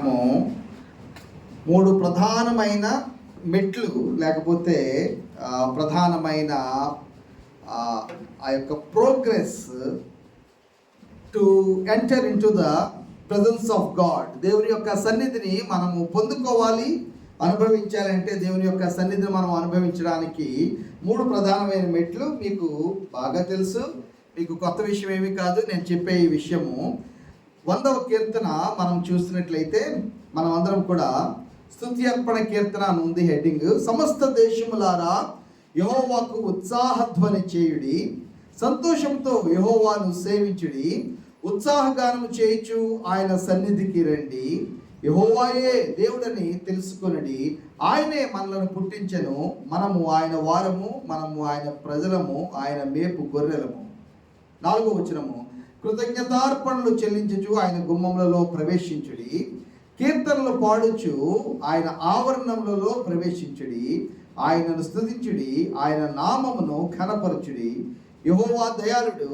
మనము 3 ప్రధానమైన మెట్లు లేకపోతే ప్రధానమైన ఆ యొక్క progress to enter in to the presence of God. దేవుని యొక్క సన్నిధిని మనము పొందుకోవాలి, అనుభవించాలంటే దేవుని యొక్క సన్నిధిని మనం అనుభవించడానికి 3 ప్రధానమైన మెట్లు మీకు బాగా తెలుసు. మీకు కొత్త విషయం ఏమీ కాదు నేను చెప్పే ఈ విషయము. 100వ కీర్తన మనం చూసినట్లయితే మనం అందరం కూడా స్తుతి అర్పణ కీర్తన అని ఉంది హెడ్డింగ్. సమస్త దేశములారా యెహోవాకు ఉత్సాహధ్వని చేయుడి, సంతోషంతో యెహోవాను సేవించుడి, ఉత్సాహగానము చేయుచు ఆయన సన్నిధికి రండి. యెహోవాయే దేవుడని తెలుసుకొనుడి, ఆయనే మనలను పుట్టించెను, మనము ఆయన వారము, మనము ఆయన ప్రజలము, ఆయన మేపు గొర్రెలము. 4వ వచనము, కృతజ్ఞతార్పణలు చెల్లించుచు ఆయన గుమ్మములలో ప్రవేశించుడి, కీర్తనలు పాడుచు ఆయన ఆవరణములలో ప్రవేశించుడి, ఆయనను స్తుతించుడి, ఆయన నామమును ఘనపరచుడి. యెహోవా దయాళుడు,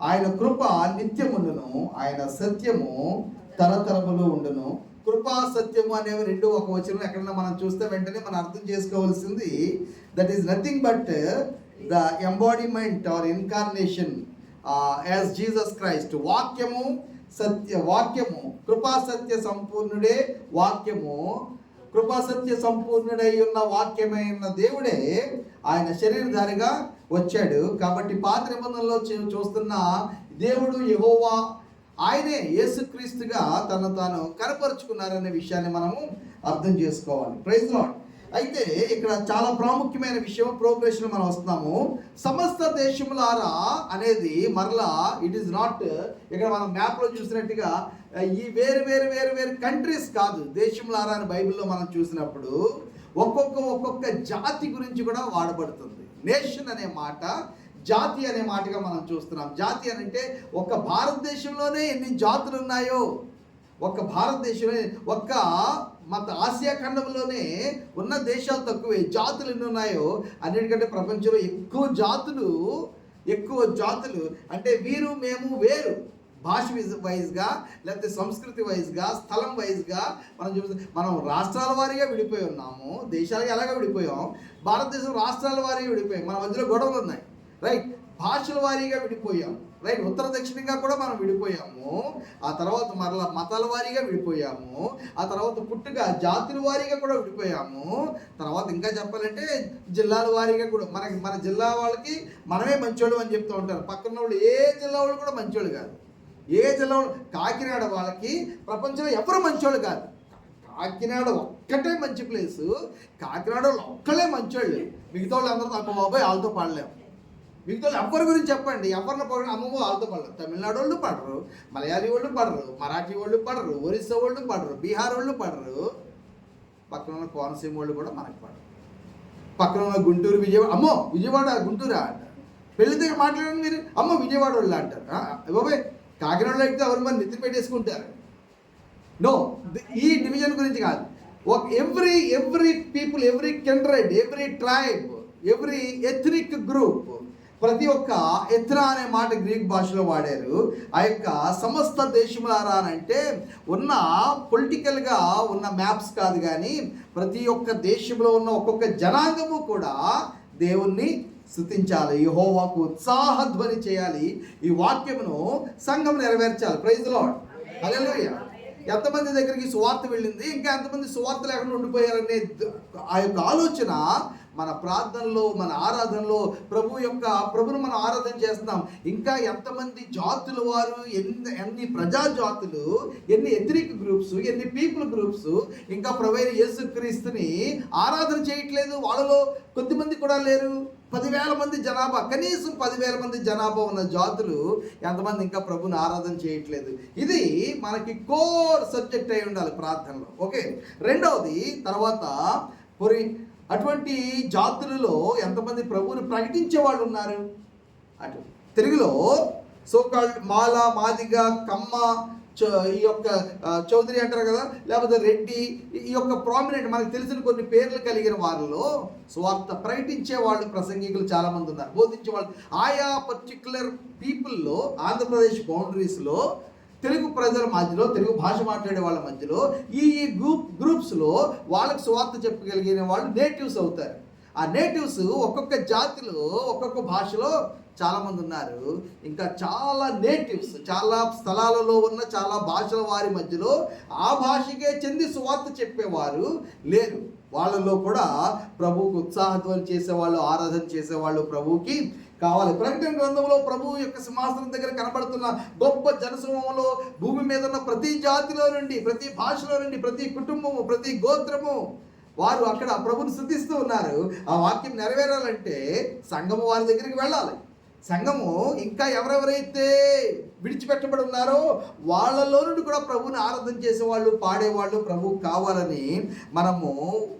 ఆయన కృప నిత్యముండును, ఆయన సత్యము తరతరములు ఉండును. కృపా సత్యము అనేవి 2 ఒక వచనం ఎక్కడన్నా మనం చూస్తే వెంటనే మనం అర్థం చేసుకోవాల్సింది that is nothing but the embodiment or incarnation as Jesus Christ. వాక్యము సత్య, వాక్యము కృపా సత్య సంపూర్ణుడే వాక్యము, కృపా సత్య సంపూర్ణుడై ఉన్న వాక్యమైన దేవుడే ఆయన శరీరధారిగా వచ్చాడు. కాబట్టి పాత నిబంధనలో చూస్తున్న దేవుడు యెహోవా ఆయనే యేసుక్రీస్తుగా తను తాను కనపరుచుకున్నారనే విషయాన్ని మనము అర్థం చేసుకోవాలి. Praise Lord. అయితే ఇక్కడ చాలా ప్రాముఖ్యమైన విషయం, ప్రోగ్రెషన్ మనం వస్తున్నాము. సమస్త దేశములారా అనేది మరలా ఇట్ ఈస్ నాట్ ఇక్కడ మనం మ్యాప్లో చూసినట్టుగా ఈ వేరు వేరు వేరు వేరు కంట్రీస్ కాదు. దేశములారా అని బైబిల్లో మనం చూసినప్పుడు ఒక్కొక్క జాతి గురించి కూడా వాడబడుతుంది. నేషన్ అనే మాట జాతి అనే మాటగా మనం చూస్తున్నాం. జాతి అని అంటే ఒక్క భారతదేశంలోనే ఎన్ని జాతులు ఉన్నాయో, ఒక్క భారతదేశంలో ఒక్క మన ఆసియా ఖండంలోనే ఉన్న దేశాలు తక్కువే, జాతులు ఎన్ని ఉన్నాయో అన్నిటికంటే ప్రపంచంలో ఎక్కువ జాతులు అంటే వీరు మేము వేరు. భాష వైజ్గా లేకపోతే సంస్కృతి వైజ్గా స్థలం వైజ్గా మనం చూస్తే మనం రాష్ట్రాల వారీగా విడిపోయి ఉన్నాము, దేశాలుగా ఎలాగ విడిపోయాం. భారతదేశం రాష్ట్రాల వారీగా విడిపోయాం, మన మధ్యలో గొడవలు ఉన్నాయి, రైట్. భాషల వారీగా విడిపోయాం, రైట్. ఉత్తర దక్షిణంగా కూడా మనం విడిపోయాము. ఆ తర్వాత మరలా మతాల వారీగా విడిపోయాము. ఆ తర్వాత పుట్టుగా జాతుల వారీగా కూడా విడిపోయాము. తర్వాత ఇంకా చెప్పాలంటే జిల్లాల వారీగా కూడా మన జిల్లా వాళ్ళకి మనమే మంచోళ్ళు అని చెప్తూ ఉంటారు. పక్కన వాళ్ళు ఏ జిల్లా వాళ్ళు కూడా మంచోళ్ళు కాదు. ఏ జిల్లా వాళ్ళు, కాకినాడ వాళ్ళకి ప్రపంచంలో ఎవరు మంచోళ్ళు కాదు. కాకినాడ ఒక్కటే మంచి ప్లేసు, కాకినాడ వాళ్ళు ఒక్కలే మంచోళ్ళు. మిగతా వాళ్ళు అందరూ తక్కువ బాబాయ్ వాళ్ళతో పాడలేము. మిగతా ఎవరి గురించి చెప్పండి, ఎవరిని పడరు, అమ్మమ్మ వాళ్ళతో పడరు. తమిళనాడు వాళ్ళు పడరు, మలయాళీ వాళ్ళు పడరు, మరాఠీ వాళ్ళు పడరు, ఒరిస్సా వాళ్ళు పడరు, బీహార్ వాళ్ళు పడరు, పక్కన ఉన్న కోనసీమ వాళ్ళు కూడా మనకు పడరు. పక్కన ఉన్న గుంటూరు, విజయవాడ, అమ్మో విజయవాడ గుంటూరా అంటారు. పెళ్లి దగ్గర మాట్లాడండి మీరు, అమ్మో విజయవాడ వాళ్ళు అంటారు. బాబాయ్ కాకినాడలో అయితే ఎవరు మరి నెత్తి పెట్టేసుకుంటారు. నో, ఈ డివిజన్ గురించి కాదు. Every people, every kindred, every tribe, every ethnic group, ప్రతి ఒక్క ఎత్రా అనే మాట గ్రీక్ భాషలో వాడారు. ఆ యొక్క సమస్త దేశములారా అని అంటే ఉన్న పొలిటికల్గా ఉన్న మ్యాప్స్ కాదు, కానీ ప్రతి ఒక్క దేశంలో ఉన్న ఒక్కొక్క జనాంగము కూడా దేవుణ్ణి స్తుతించాలి, యెహోవాకు ఉత్సాహధ్వని చేయాలి, ఈ వాక్యమును సంఘం నెరవేర్చాలి. ప్రైజ్ లార్డ్, హల్లెలూయా. ఎంతమంది దగ్గరికి సువార్త వెళ్ళింది, ఇంకా ఎంతమంది సువార్త లేకుండా ఉండిపోయారనే ఆ యొక్క ఆలోచన మన ప్రార్థనలో, మన ఆరాధనలో ప్రభును మనం ఆరాధన చేస్తున్నాం. ఇంకా ఎంతమంది జాతుల వారు, ఎన్ని ప్రజా జాతులు, ఎన్ని ఎథనిక్ గ్రూప్స్, ఎన్ని పీపుల్ గ్రూప్స్ ఇంకా ప్రభువైన యేసుక్రీస్తుని ఆరాధన చేయట్లేదు. వాళ్ళలో కొద్దిమంది కూడా లేరు. 10,000 మంది జనాభా, కనీసం 10,000 మంది జనాభా ఉన్న జాతులు ఎంతమంది ఇంకా ప్రభుని ఆరాధన చేయట్లేదు. ఇది మనకి కోర్ సబ్జెక్ట్ అయి ఉండాలి ప్రార్థనలో. ఓకే. రెండవది తర్వాత అటువంటి జాతులలో ఎంతమంది ప్రభువుని ప్రకటించే వాళ్ళు ఉన్నారు. అటు తెలుగులో సోకాల్డ్ మాల, మాదిగ, కమ్మ, ఈ యొక్క చౌదరి అంటారు కదా, లేకపోతే రెడ్డి, ఈ యొక్క ప్రామినెంట్ మనకు తెలిసిన కొన్ని పేర్లు కలిగిన వారిలో స్వార్థ ప్రకటించే వాళ్ళు, ప్రసంగికులు చాలామంది ఉన్నారు, బోధించే వాళ్ళు. ఆయా పర్టిక్యులర్ పీపుల్లో ఆంధ్రప్రదేశ్ బౌండరీస్లో తెలుగు ప్రజల మధ్యలో, తెలుగు భాష మాట్లాడే వాళ్ళ మధ్యలో ఈ గ్రూప్స్లో వాళ్ళకి సువార్త చెప్పగలిగిన వాళ్ళు నేటివ్స్ అవుతారు. ఆ నేటివ్స్ ఒక్కొక్క జాతిలో, ఒక్కొక్క భాషలో చాలామంది ఉన్నారు. ఇంకా చాలా నేటివ్స్ చాలా స్థలాలలో ఉన్న చాలా భాషల వారి మధ్యలో ఆ భాషకే చెంది సువార్త చెప్పేవారు లేరు. వాళ్ళలో కూడా ప్రభువుకు ఉత్సాహధ్వని చేసేవాళ్ళు, ఆరాధన చేసేవాళ్ళు ప్రభువుకి కావాలి. ప్రకటన గ్రంథంలో ప్రభువు యొక్క సింహాసనం దగ్గర కనబడుతున్న గొప్ప జనసమూహంలో భూమి మీద ఉన్న ప్రతి జాతిలో నుండి, ప్రతి భాషలో నుండి, ప్రతి కుటుంబము, ప్రతి గోత్రము వారు అక్కడ ప్రభుని స్తుతిస్తూ ఉన్నారు. ఆ వాక్యం నెరవేరాలంటే సంఘము వారి దగ్గరికి వెళ్ళాలి. సంఘము ఇంకా ఎవరెవరైతే విడిచిపెట్టబడి ఉన్నారో వాళ్ళలో నుండి కూడా ప్రభుని ఆరాధన చేసేవాళ్ళు, పాడేవాళ్ళు ప్రభువు కావాలని మనము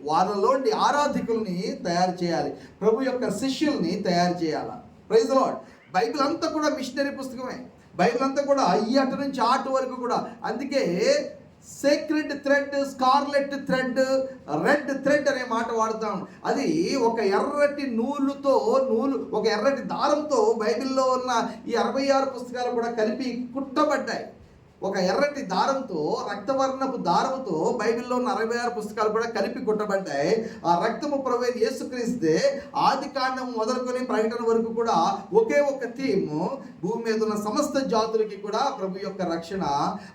వాళ్ళలో నుండి ఆరాధికుల్ని తయారు చేయాలి. ప్రభు యొక్క శిష్యుల్ని తయారు చేయాలి. Praise the lord. బైబిల్ అంతా కూడా మిషనరీ పుస్తకమే. బైబిల్ అంతా కూడా ఈ అటు నుంచి ఆటు వరకు కూడా. అందుకే sacred thread, scarlet thread, red thread అనే మాట వాడతాం. అది ఒక ఎర్రటి ఒక ఎర్రటి దారంతో బైబిల్లో ఉన్న ఈ 66 పుస్తకాలు కూడా కలిపి కుట్టబడ్డాయి. ఒక ఎర్రటి దారంతో, రక్తవర్ణపు దారంతో బైబిల్లో ఉన్న 66 పుస్తకాలు కూడా కలిపి కుట్టబడ్డాయి. ఆ రక్తము ప్రభువైన యేసుక్రీస్తే ఆది కాండం మొదలుకొని ప్రకటన వరకు కూడా ఒకే ఒక థీము. భూమి మీద ఉన్న సమస్త జాతులకి కూడా ప్రభు యొక్క రక్షణ,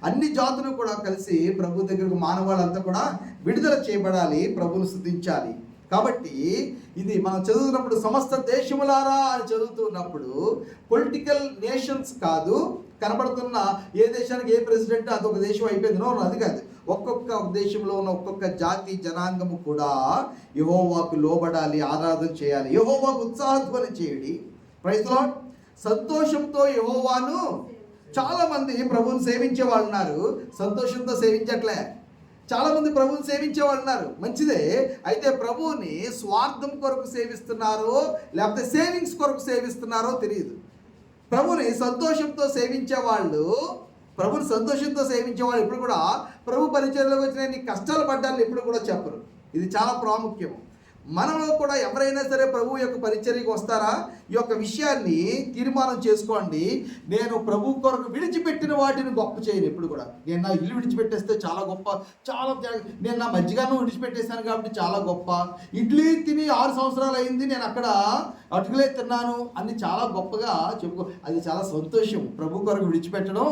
అన్ని జాతులు కూడా కలిసి ప్రభు దగ్గరకు మానవాళ్ళంతా కూడా విడుదల చేయబడాలి, ప్రభువును స్తుతించాలి. కాబట్టి ఇది మనం చదువుతున్నప్పుడు సమస్త దేశములారా అని చదువుతున్నప్పుడు పొలిటికల్ నేషన్స్ కాదు, కనబడుతున్న ఏ దేశానికి ఏ ప్రెసిడెంట్ అదొక దేశం అయిపోయింది. అది కాదు. ఒక్కొక్క దేశంలో ఉన్న ఒక్కొక్క జాతి జనాంగము కూడా యెహోవాకు లోబడాలి, ఆరాధన చేయాలి, యెహోవాకు ఉత్సాహధ్వని చేయండి. Praise the Lord. సంతోషంతో యెహోవాను, చాలా మంది ప్రభువుని సేవించే వాళ్ళు ఉన్నారు, సంతోషంతో సేవించట్లే. చాలామంది ప్రభువుని సేవించే వాళ్ళు ఉన్నారు, మంచిదే. అయితే ప్రభువుని స్వార్థం కొరకు సేవిస్తున్నారో లేకపోతే సేవింగ్స్ కొరకు సేవిస్తున్నారో తెలియదు. ప్రభుని సంతోషంతో సేవించే వాళ్ళు ఎప్పుడు కూడా ప్రభు పరిచయంలోకి వచ్చిన నీ కష్టాలు పడ్డాన్ని ఎప్పుడు కూడా చెప్పరు. ఇది చాలా ప్రాముఖ్యం. మనలో కూడా ఎవరైనా సరే ప్రభు యొక్క పరిచర్యకు వస్తారా, ఈ యొక్క విషయాన్ని తీర్మానం చేసుకోండి. నేను ప్రభు కొరకు విడిచిపెట్టిన వాటిని గొప్ప చేయను. ఎప్పుడు కూడా నేను నా ఇల్లు విడిచిపెట్టేస్తే చాలా గొప్ప, నేను నా మధ్యగానం విడిచిపెట్టేశాను కాబట్టి చాలా గొప్ప, ఇడ్లీ తిని 6 సంవత్సరాలు అయింది, నేను అక్కడ అటుకులే తిన్నాను అని చాలా గొప్పగా చెప్పుకో. అది చాలా సంతోషం. ప్రభు కొరకు విడిచిపెట్టడం,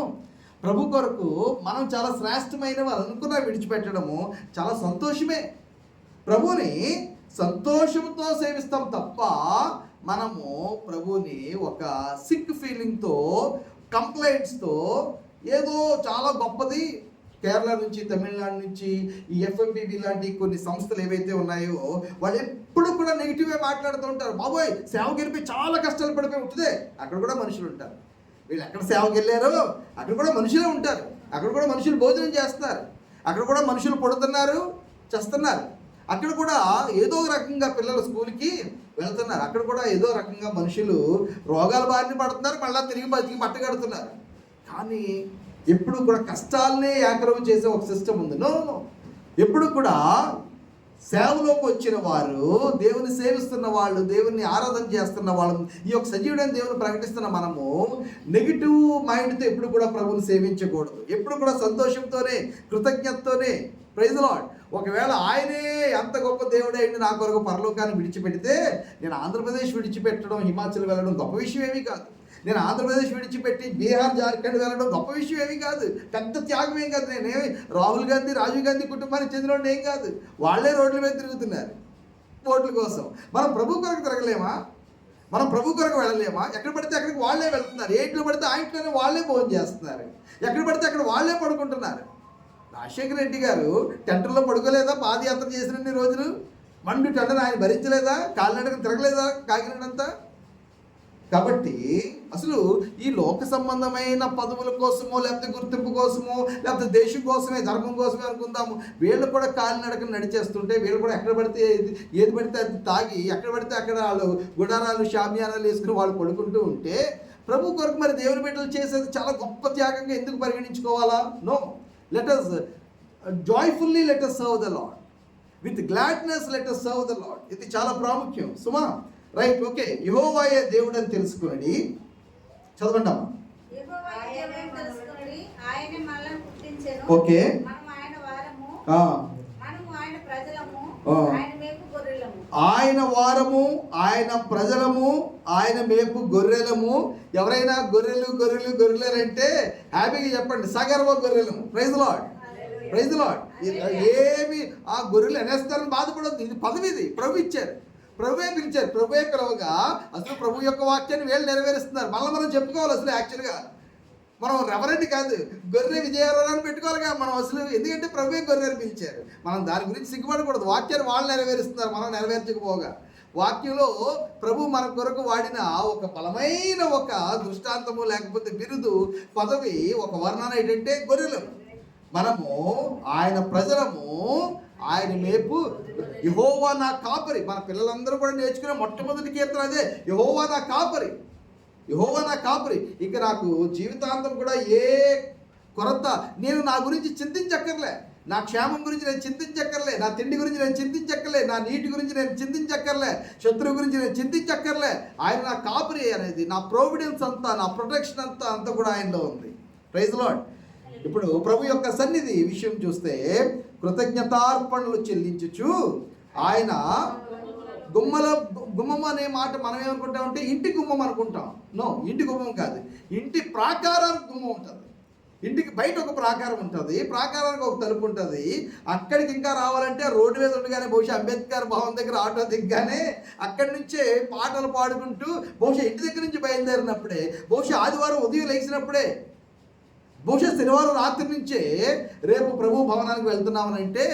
ప్రభు కొరకు మనం చాలా శ్రేష్టమైన అనుకున్న విడిచిపెట్టడము చాలా సంతోషమే. ప్రభుని సంతోషంతో సేవిస్తాం తప్ప మనము ప్రభుని ఒక సిక్ ఫీలింగ్తో, కంప్లైంట్స్తో, ఏదో చాలా గొప్పది. కేరళ నుంచి, తమిళనాడు నుంచి ఈ FMBB లాంటి కొన్ని సంస్థలు ఏవైతే ఉన్నాయో వాళ్ళు ఎప్పుడు కూడా నెగిటివ్గా మాట్లాడుతూ ఉంటారు. బాబోయ్ సేవకి వెళ్ళిపోయి చాలా కష్టాలు పడిపోయి ఉంటుందే. అక్కడ కూడా మనుషులు ఉంటారు. వీళ్ళు ఎక్కడ సేవకి వెళ్ళారో అక్కడ కూడా మనుషులే ఉంటారు. అక్కడ కూడా మనుషులు భోజనం చేస్తున్నారు. అక్కడ కూడా మనుషులు పడుతున్నారు, చేస్తున్నారు. అక్కడ కూడా ఏదో రకంగా పిల్లలు స్కూల్కి వెళ్తున్నారు. అక్కడ కూడా ఏదో రకంగా మనుషులు రోగాల బారిన పడుతున్నారు, మళ్ళీ తిరిగి పట్టగడుతున్నారు. కానీ ఎప్పుడు కూడా కష్టాలనే ఏకరవం చేసే ఒక సిస్టమ్ ఉంది. నో, ఎప్పుడు కూడా సేవలోకి వచ్చిన వారు, దేవుని సేవిస్తున్న వాళ్ళు, దేవుని ఆరాధన చేస్తున్న వాళ్ళు, ఈ యొక్క సజీవుడైన దేవుని ప్రకటిస్తున్న మనము నెగిటివ్ మైండ్తో ఎప్పుడు కూడా ప్రభువుని సేవించకూడదు. ఎప్పుడు కూడా సంతోషంతోనే, కృతజ్ఞతతోనే. Praise the Lord. ఒకవేళ ఆయనే అంత గొప్ప దేవుడే నా కొరకు పరలోకాన్ని విడిచిపెడితే, నేను ఆంధ్రప్రదేశ్ విడిచిపెట్టడం, హిమాచల్ వెళ్ళడం గొప్ప విషయం ఏమీ కాదు. నేను ఆంధ్రప్రదేశ్ విడిచిపెట్టి బీహార్, జార్ఖండ్ వెళ్ళడం గొప్ప విషయం ఏమీ కాదు. పెద్ద త్యాగం ఏం కాదు. నేనేమి రాహుల్ గాంధీ, రాజీవ్ గాంధీ కుటుంబానికి చెందిన ఏం కాదు. వాళ్ళే రోడ్ల మీద తిరుగుతున్నారు ఓట్ల కోసం. మనం ప్రభు కొరకు తిరగలేమా? మనం ప్రభు కొరకు వెళ్ళలేమా? ఎక్కడ పడితే అక్కడికి వాళ్ళే వెళ్తున్నారు. ఏ ఇంట్లో పడితే ఆ ఇంట్లోనే వాళ్ళే భోజనం చేస్తున్నారు. ఎక్కడ పడితే అక్కడ వాళ్ళే పడుకుంటున్నారు. రాజశేఖర రెడ్డి గారు టెంటర్లో పడుకోలేదా? పాదయాత్ర చేసినన్ని రోజులు మండు టెండర్ ఆయన భరించలేదా? కాలినడకను తిరగలేదా కాకినాడంతా? కాబట్టి అసలు ఈ లోక సంబంధమైన పదవుల కోసమో, లేకపోతే గుర్తింపు కోసమో, లేకపోతే దేశం కోసమే, ధర్మం కోసమే అనుకుందాము. వీళ్ళు కూడా కాలినడకను నడిచేస్తుంటే, వీళ్ళు కూడా ఎక్కడ పడితే ఏది పడితే అది తాగి, ఎక్కడ పడితే అక్కడ వాళ్ళు గుడారాలు, షామియానాలు వేసుకుని వాళ్ళు పడుకుంటూ ఉంటే, ప్రభు కొరకు మరి దేవుని బిడ్డలు చేసేది చాలా గొప్ప త్యాగంగా ఎందుకు పరిగణించుకోవాలా? No. Let us joyfully let us serve the Lord. With gladness let us serve the Lord. ఇది చాలా ప్రాముఖ్యం సుమా. Right, okay. యెహోవాయే దేవుడు అని తెలుసుకుని చదవండి అమ్మా. యెహోవాయే దేవుడని తెలుసుకుని ఆయన ఓకే. ఆ. ఆయన వారము, ఆయన ప్రజలము, ఆయన మేపు గొర్రెలము. ఎవరైనా గొర్రెలంటే హ్యాపీగా చెప్పండి, సగర్వ గొర్రెలము. Praise Lord, praise Lord. ఏమి ఆ గొర్రెలు అనేస్తారని బాధపడద్దు. ఇది పదవి, ఇది ప్రభు ఇచ్చారు, ప్రభువే పిలిచారు. ప్రభువే పిలవగా అసలు ప్రభు యొక్క వాక్యాన్ని వీళ్ళు నెరవేరుస్తున్నారు. మళ్ళీ మనం చెప్పుకోవాలి అసలు యాక్చువల్గా మనం రెవరెంట్ కాదు, గొర్రె విజయవరాన్ని పెట్టుకోవాలిగా మనం అసలు. ఎందుకంటే ప్రభువే గొర్రెని పిలిచారు. మనం దాని గురించి సిగ్గుపడకూడదు. వాక్యాన్ని వాళ్ళు నెరవేరుస్తున్నారు, మనం నెరవేర్చకపోగా. వాక్యంలో ప్రభు మన కొరకు వాడిన ఒక బలమైన ఒక దృష్టాంతము, లేకపోతే బిరుదు, పదవి, ఒక వర్ణన ఏంటంటే గొర్రెలము. మనము ఆయన ప్రజలము, ఆయన మేపు. యెహోవా నా కాపరి. మన పిల్లలందరూ కూడా నేర్చుకునే మొట్టమొదటి కీర్తన అదే, యెహోవా నా కాపరి, యెహోవా నా కాపరి. ఇక నాకు జీవితాంతం కూడా ఏ కొరత, నేను నా గురించి చింతించక్కర్లే, నా క్షేమం గురించి నేను చింతించక్కర్లే, నా తిండి గురించి నేను చింతించక్కర్లే, నా నీటి గురించి నేను చింతించక్కర్లే, శత్రువు గురించి నేను చింతించక్కర్లే. ఆయన నా కాపరి అనేది, నా ప్రొవిడెన్స్ అంతా, నా ప్రొటెక్షన్ అంతా కూడా ఆయనలో ఉంది. Praise Lord. ఇప్పుడు ప్రభు యొక్క సన్నిధి విషయం చూస్తే, కృతజ్ఞతార్పణలు చెల్లించుచు ఆయన గుమ్మం అనే మాట మనం ఏమనుకుంటామంటే ఇంటి గుమ్మం అనుకుంటాం. నో, ఇంటి గుమ్మం కాదు, ఇంటి ప్రాకారానికి గుమ్మం ఉంటుంది. ఇంటికి బయట ఒక ప్రాకారం ఉంటుంది, ప్రాకారానికి ఒక తలుపు ఉంటుంది. అక్కడికి ఇంకా రావాలంటే రోడ్డు మీద ఉండగానే, బహుశా అంబేద్కర్ భవన్ దగ్గర ఆటో దిగ్గానే అక్కడి నుంచే పాటలు పాడుకుంటూ, బహుశా ఇంటి దగ్గర నుంచి బయలుదేరినప్పుడే, బహుశా ఆదివారం ఉదయం లేచినప్పుడే, బహుశా శనివారం రాత్రి నుంచే రేపు ప్రభు భవనానికి వెళ్తున్నామనంటే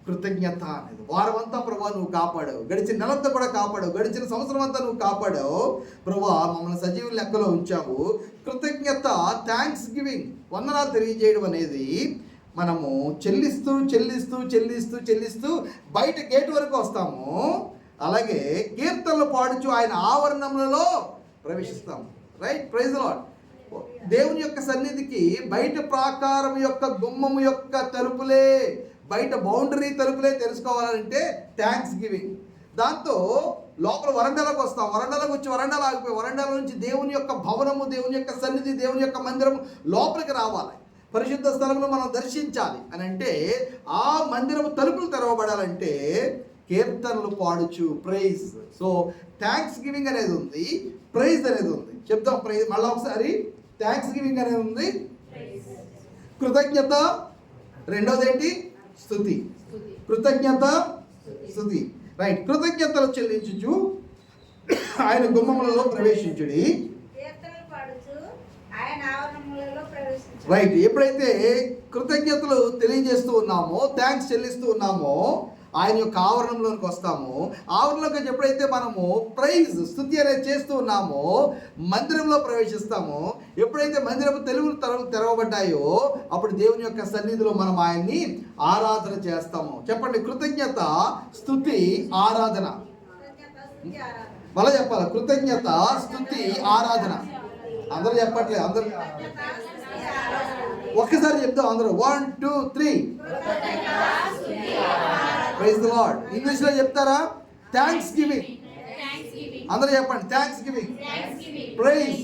కృతజ్ఞత అనేది. వారం అంతా ప్రభా నువ్వు కాపాడావు, గడిచిన నెలంతా కూడా కాపాడావు, గడిచిన సంవత్సరం అంతా నువ్వు కాపాడావు ప్రభా, మమ్మల్ని సజీవుల లెక్కలో ఉంచావు. కృతజ్ఞత, థ్యాంక్స్ గివింగ్, వందనాలు తెలియజేయడం అనేది మనము చెల్లిస్తూ చెల్లిస్తూ చెల్లిస్తూ చెల్లిస్తూ బయట గేట్ వరకు వస్తాము. అలాగే కీర్తనలు పాడుచు ఆయన ఆవరణములలో ప్రవేశిస్తాము. Right, praise Lord. దేవుని యొక్క సన్నిధికి బయట ప్రాకారం యొక్క గుమ్మము యొక్క తలుపులే, బయట బౌండరీ తలుపులే తెలుసుకోవాలంటే థ్యాంక్స్ గివింగ్. దాంతో లోపల వరండాలకు వస్తాం, వరండాలకు వచ్చి వరండాలు ఆగిపోయి, వరండాల నుంచి దేవుని యొక్క భవనము, దేవుని యొక్క సన్నిధి, దేవుని యొక్క మందిరము లోపలికి రావాలి, పరిశుద్ధ స్థలంలో మనం దర్శించాలి అని అంటే, ఆ మందిరము తలుపులు తెరవబడాలంటే కీర్తనలు పాడుచు, ప్రైజ్. సో థ్యాంక్స్ గివింగ్ అనేది ఉంది, ప్రైజ్ అనేది ఉంది. చెప్తాం ప్రైజ్ మళ్ళీ ఒకసారి. థ్యాంక్స్ గివింగ్ అనేది ఉంది, కృతజ్ఞత, రెండోది ఏంటి? స్తుతి. కృతజ్ఞత, స్తుతి. రైట్. కృతజ్ఞతలు చెల్లించుచు ఆయన గుమ్మములలో ప్రవేశించుడి. రైట్. ఎప్పుడైతే కృతజ్ఞతలు తెలియజేస్తూ ఉన్నామో, థ్యాంక్స్ చెల్లిస్తూ ఉన్నామో, ఆయన యొక్క ఆవరణంలోకి వస్తాము. ఆవరణలోకి ఎప్పుడైతే మనము ప్రైజ్, స్తుతి అనేది చేస్తూ ఉన్నామో, మందిరంలో ప్రవేశిస్తాము. ఎప్పుడైతే మందిరపు తలుపులు తెరవబడ్డాయో అప్పుడు దేవుని యొక్క సన్నిధిలో మనం ఆయన్ని ఆరాధన చేస్తాము. చెప్పండి, కృతజ్ఞత, స్తుతి, ఆరాధన. మళ్ళీ చెప్పాలి, కృతజ్ఞత, స్తుతి, ఆరాధన. అందరూ చెప్పట్లేదు, అందరూ ఒక్కసారి చెప్తాం అందరూ. 1 2 3. Praise the Lord. ఇంగ్లీష్లో చెప్తారా? Thanksgiving. అందరూ చెప్పండి, thanksgiving, praise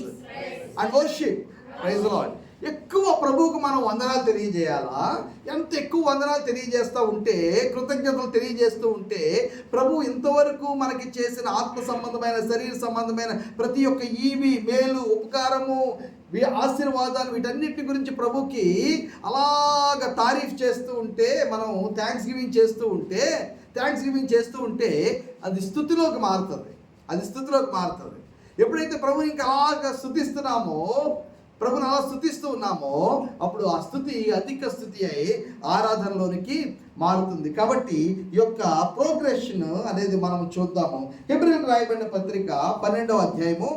and worship. Praise the Lord. ఎక్కువ ప్రభువుకు మనం వందనాలు తెలియజేయాలా? ఎంత ఎక్కువ వందనాలు తెలియజేస్తూ ఉంటే, కృతజ్ఞతలు తెలియజేస్తూ ఉంటే, ప్రభు ఇంతవరకు మనకి చేసిన ఆత్మ సంబంధమైన, శరీర సంబంధమైన ప్రతి ఒక్క ఈవి, మేలు, ఉపకారము, ఆశీర్వాదాలు, వీటన్నిటి గురించి ప్రభుకి అలాగ తారీఫ్ చేస్తూ ఉంటే, మనం థ్యాంక్స్ గివింగ్ చేస్తూ ఉంటే అది స్తుతిలోకి మారుతుంది. ఎప్పుడైతే ప్రభుని ఇంకా అలాగ స్తుతిస్తున్నామో, ప్రభుని అలా స్తుతిస్తూ ఉన్నామో, అప్పుడు ఆ స్తుతి అధిక స్తుతి అయి ఆరాధనలోనికి మారుతుంది. కాబట్టి ఈ యొక్క ప్రోగ్రెషన్ అనేది మనం చూద్దాము. హెబ్రీయులకు రాయబడిన పత్రిక 12వ అధ్యాయము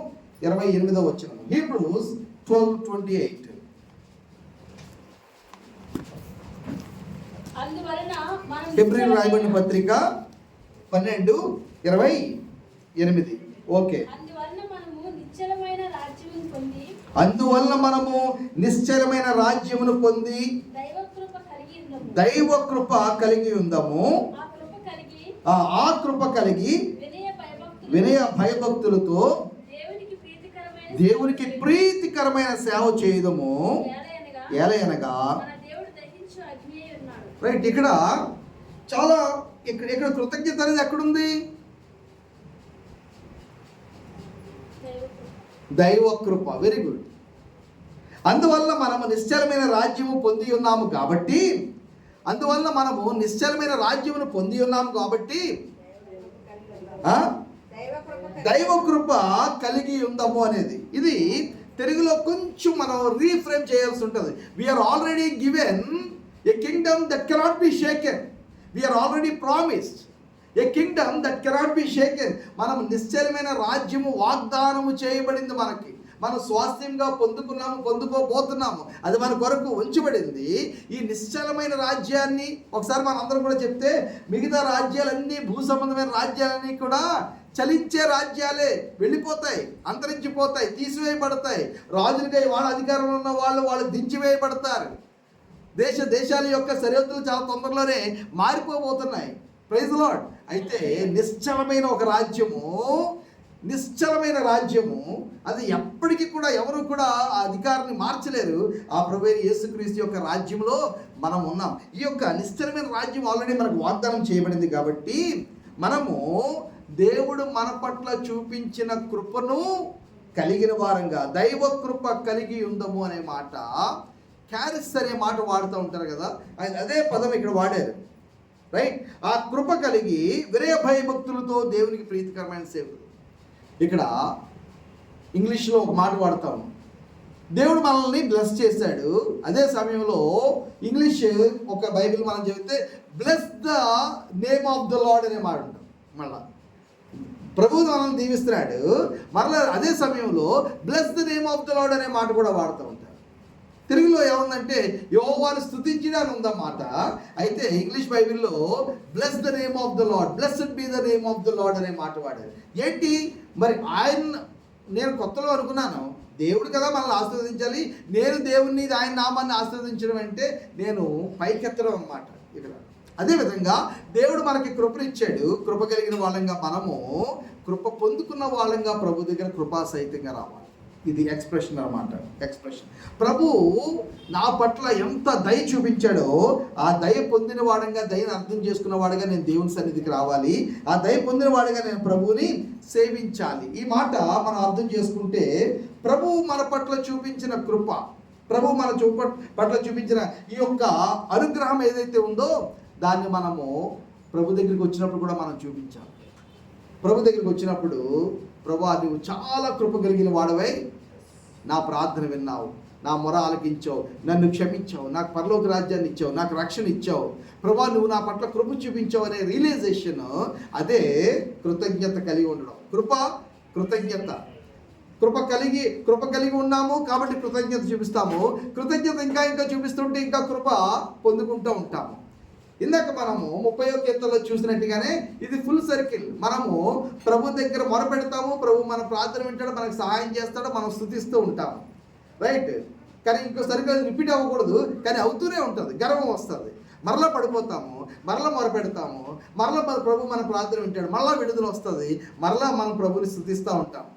28వ వచనం. హీబ్రూస్ 12:28. హెబ్రీయులకు రాయబడిన పత్రిక 12:28. ఓకే. అందువల్ల మనము నిశ్చలమైన రాజ్యమును పొంది దైవ కృప కలిగి ఉందాము. ఆ కృప కలిగి వినయ భయభక్తులతో దేవునికి ప్రీతికరమైన సేవ చేయదము. ఏలయనగా రైట్. ఇక్కడ చాలా ఇక్కడ కృతజ్ఞత అనేది ఎక్కడుంది? దైవ కృప. Very good. అందువల్ల మనము నిశ్చలమైన రాజ్యము పొంది ఉన్నాము కాబట్టి దైవ కృప కలిగి ఉందాము అనేది. ఇది తెలుగులో కొంచెం మనం రీఫ్రేమ్ చేయాల్సి ఉంటుంది. We're already given a kingdom that cannot be shaken. We're already promised a kingdom that cannot be shaken. మనం నిశ్చలమైన రాజ్యము వాగ్దానము చేయబడింది మనకి. మనం స్వాస్థ్యంగా పొందుకోబోతున్నాము. అది మన కొరకు ఉంచబడింది. ఈ నిశ్చలమైన రాజ్యాన్ని ఒకసారి మనం అందరం కూడా చెప్తే, మిగతా రాజ్యాలన్నీ, భూ సంబంధమైన రాజ్యాలన్నీ కూడా చలించే రాజ్యాలే, వెళ్ళిపోతాయి, అంతరించిపోతాయి, తీసివేయబడతాయి. రాజులుగా వాళ్ళ అధికారంలో ఉన్న వాళ్ళు దించివేయబడతారు. దేశాల యొక్క సరిహద్దులు చాలా తొందరలోనే మారిపోబోతున్నాయి. Praise Lord. అయితే నిశ్చలమైన రాజ్యము అది ఎప్పటికీ కూడా ఎవరు కూడా ఆ అధికారాన్ని మార్చలేరు. ఆ ప్రభువైన యేసుక్రీస్తు యొక్క రాజ్యంలో మనం ఉన్నాం. ఈ యొక్క నిశ్చలమైన రాజ్యం ఆల్రెడీ మనకు వాగ్దానం చేయబడింది కాబట్టి మనము దేవుడు మన పట్ల చూపించిన కృపను కలిగిన వారంగా, దైవ కృప కలిగి ఉందము అనే మాట, క్యారిస్ అనే మాట వాడుతూ ఉంటారు కదా, అదే పదం ఇక్కడ వాడారు. రైట్. ఆ కృప కలిగి వినయ భయభక్తులతో దేవునికి ప్రీతికరమైన సేవలు. ఇక్కడ ఇంగ్లీష్లో ఒక మాట వాడతాము, దేవుడు మనల్ని బ్లెస్ చేశాడు. అదే సమయంలో ఇంగ్లీష్ ఒక బైబిల్ మనం చెబితే bless the name of the lord అనే మాట ఉంటాం. మళ్ళా ప్రభువు మనల్ని దీవిస్తున్నాడు, మరలా అదే సమయంలో bless the name of the lord అనే మాట కూడా వాడుతూ ఉంటారు. తెలుగులో ఏముందంటే యెహోవాను స్తుతించుట అని ఉందన్నమాట. అయితే ఇంగ్లీష్ బైబిల్లో bless the name of the lord, blessed be the name of the lord అనే మాట వాడారు. ఏంటి మరి నేను కొత్తలో అనుకున్నాను, దేవుడు కదా మనల్ని ఆశీర్వదించాలి, నేను దేవుణ్ణి ఆయన నామాన్ని ఆశీర్వదించడం అంటే నేను పైకెత్తడం అన్నమాట ఇక్కడ. అదేవిధంగా దేవుడు మనకి కృపనిచ్చాడు. కృప కలిగిన వాళ్ళంగా మనము, కృప పొందుకున్న వాళ్ళంగా ప్రభు దగ్గర కృపా సహితంగా రావాలి. ఇది ఎక్స్ప్రెషన్ అన్నమాట. ఎక్స్ప్రెషన్. ప్రభు నా పట్ల ఎంత దయ చూపించాడో ఆ దయ పొందిన వాడంగా, దయను అర్థం చేసుకున్న వాడుగా నేను దేవుని సన్నిధికి రావాలి. ఆ దయ పొందిన వాడుగా నేను ప్రభువుని సేవించాలి. ఈ మాట మనం అర్థం చేసుకుంటే ప్రభు మన పట్ల చూపించిన కృప, ప్రభు మన పట్ల చూపించిన ఈ యొక్క అనుగ్రహం ఏదైతే ఉందో దాన్ని మనము ప్రభు దగ్గరికి వచ్చినప్పుడు కూడా మనం చూపించాలి. ప్రభు దగ్గరికి వచ్చినప్పుడు, ప్రభువా నువ్వు చాలా కృప కలిగిన వాడవై నా ప్రార్థన విన్నావు, నా మొర ఆలకించావు, నన్ను క్షమించావు, నాకు పరలోక రాజ్యాన్ని ఇచ్చావు, నాకు రక్షణ ఇచ్చావు, ప్రభువా నువ్వు నా పట్ల కృప చూపించావు అనే రియలైజేషన్, అదే కృతజ్ఞత కలిగి ఉండడం. కృతజ్ఞత. కృప కలిగి ఉన్నాము కాబట్టి కృతజ్ఞత చూపిస్తాము. కృతజ్ఞత ఇంకా చూపిస్తుంటే ఇంకా కృప పొందుకుంటూ ఉంటాము. ఇందాక మనము 30వ కీర్తనలో చూసినట్టుగానే ఇది ఫుల్ సర్కిల్. మనము ప్రభు దగ్గర మొరపెడతాము, ప్రభు మన ప్రార్థన వింటాడు, మనకు సహాయం చేస్తాడు, మనం స్తుతిస్తూ ఉంటాము. రైట్. కానీ ఇంకోసారి రిపీట్ అవ్వకూడదు, కానీ అవుతూనే ఉంటుంది, గర్వం వస్తుంది. మరలా పడిపోతాము, మరలా మొరపెడతాము, మరలా ప్రభు మన ప్రార్థన వింటాడు, మరలా విడుదల వస్తుంది, మరలా మనం ప్రభుని స్తుతిస్తూ ఉంటాం.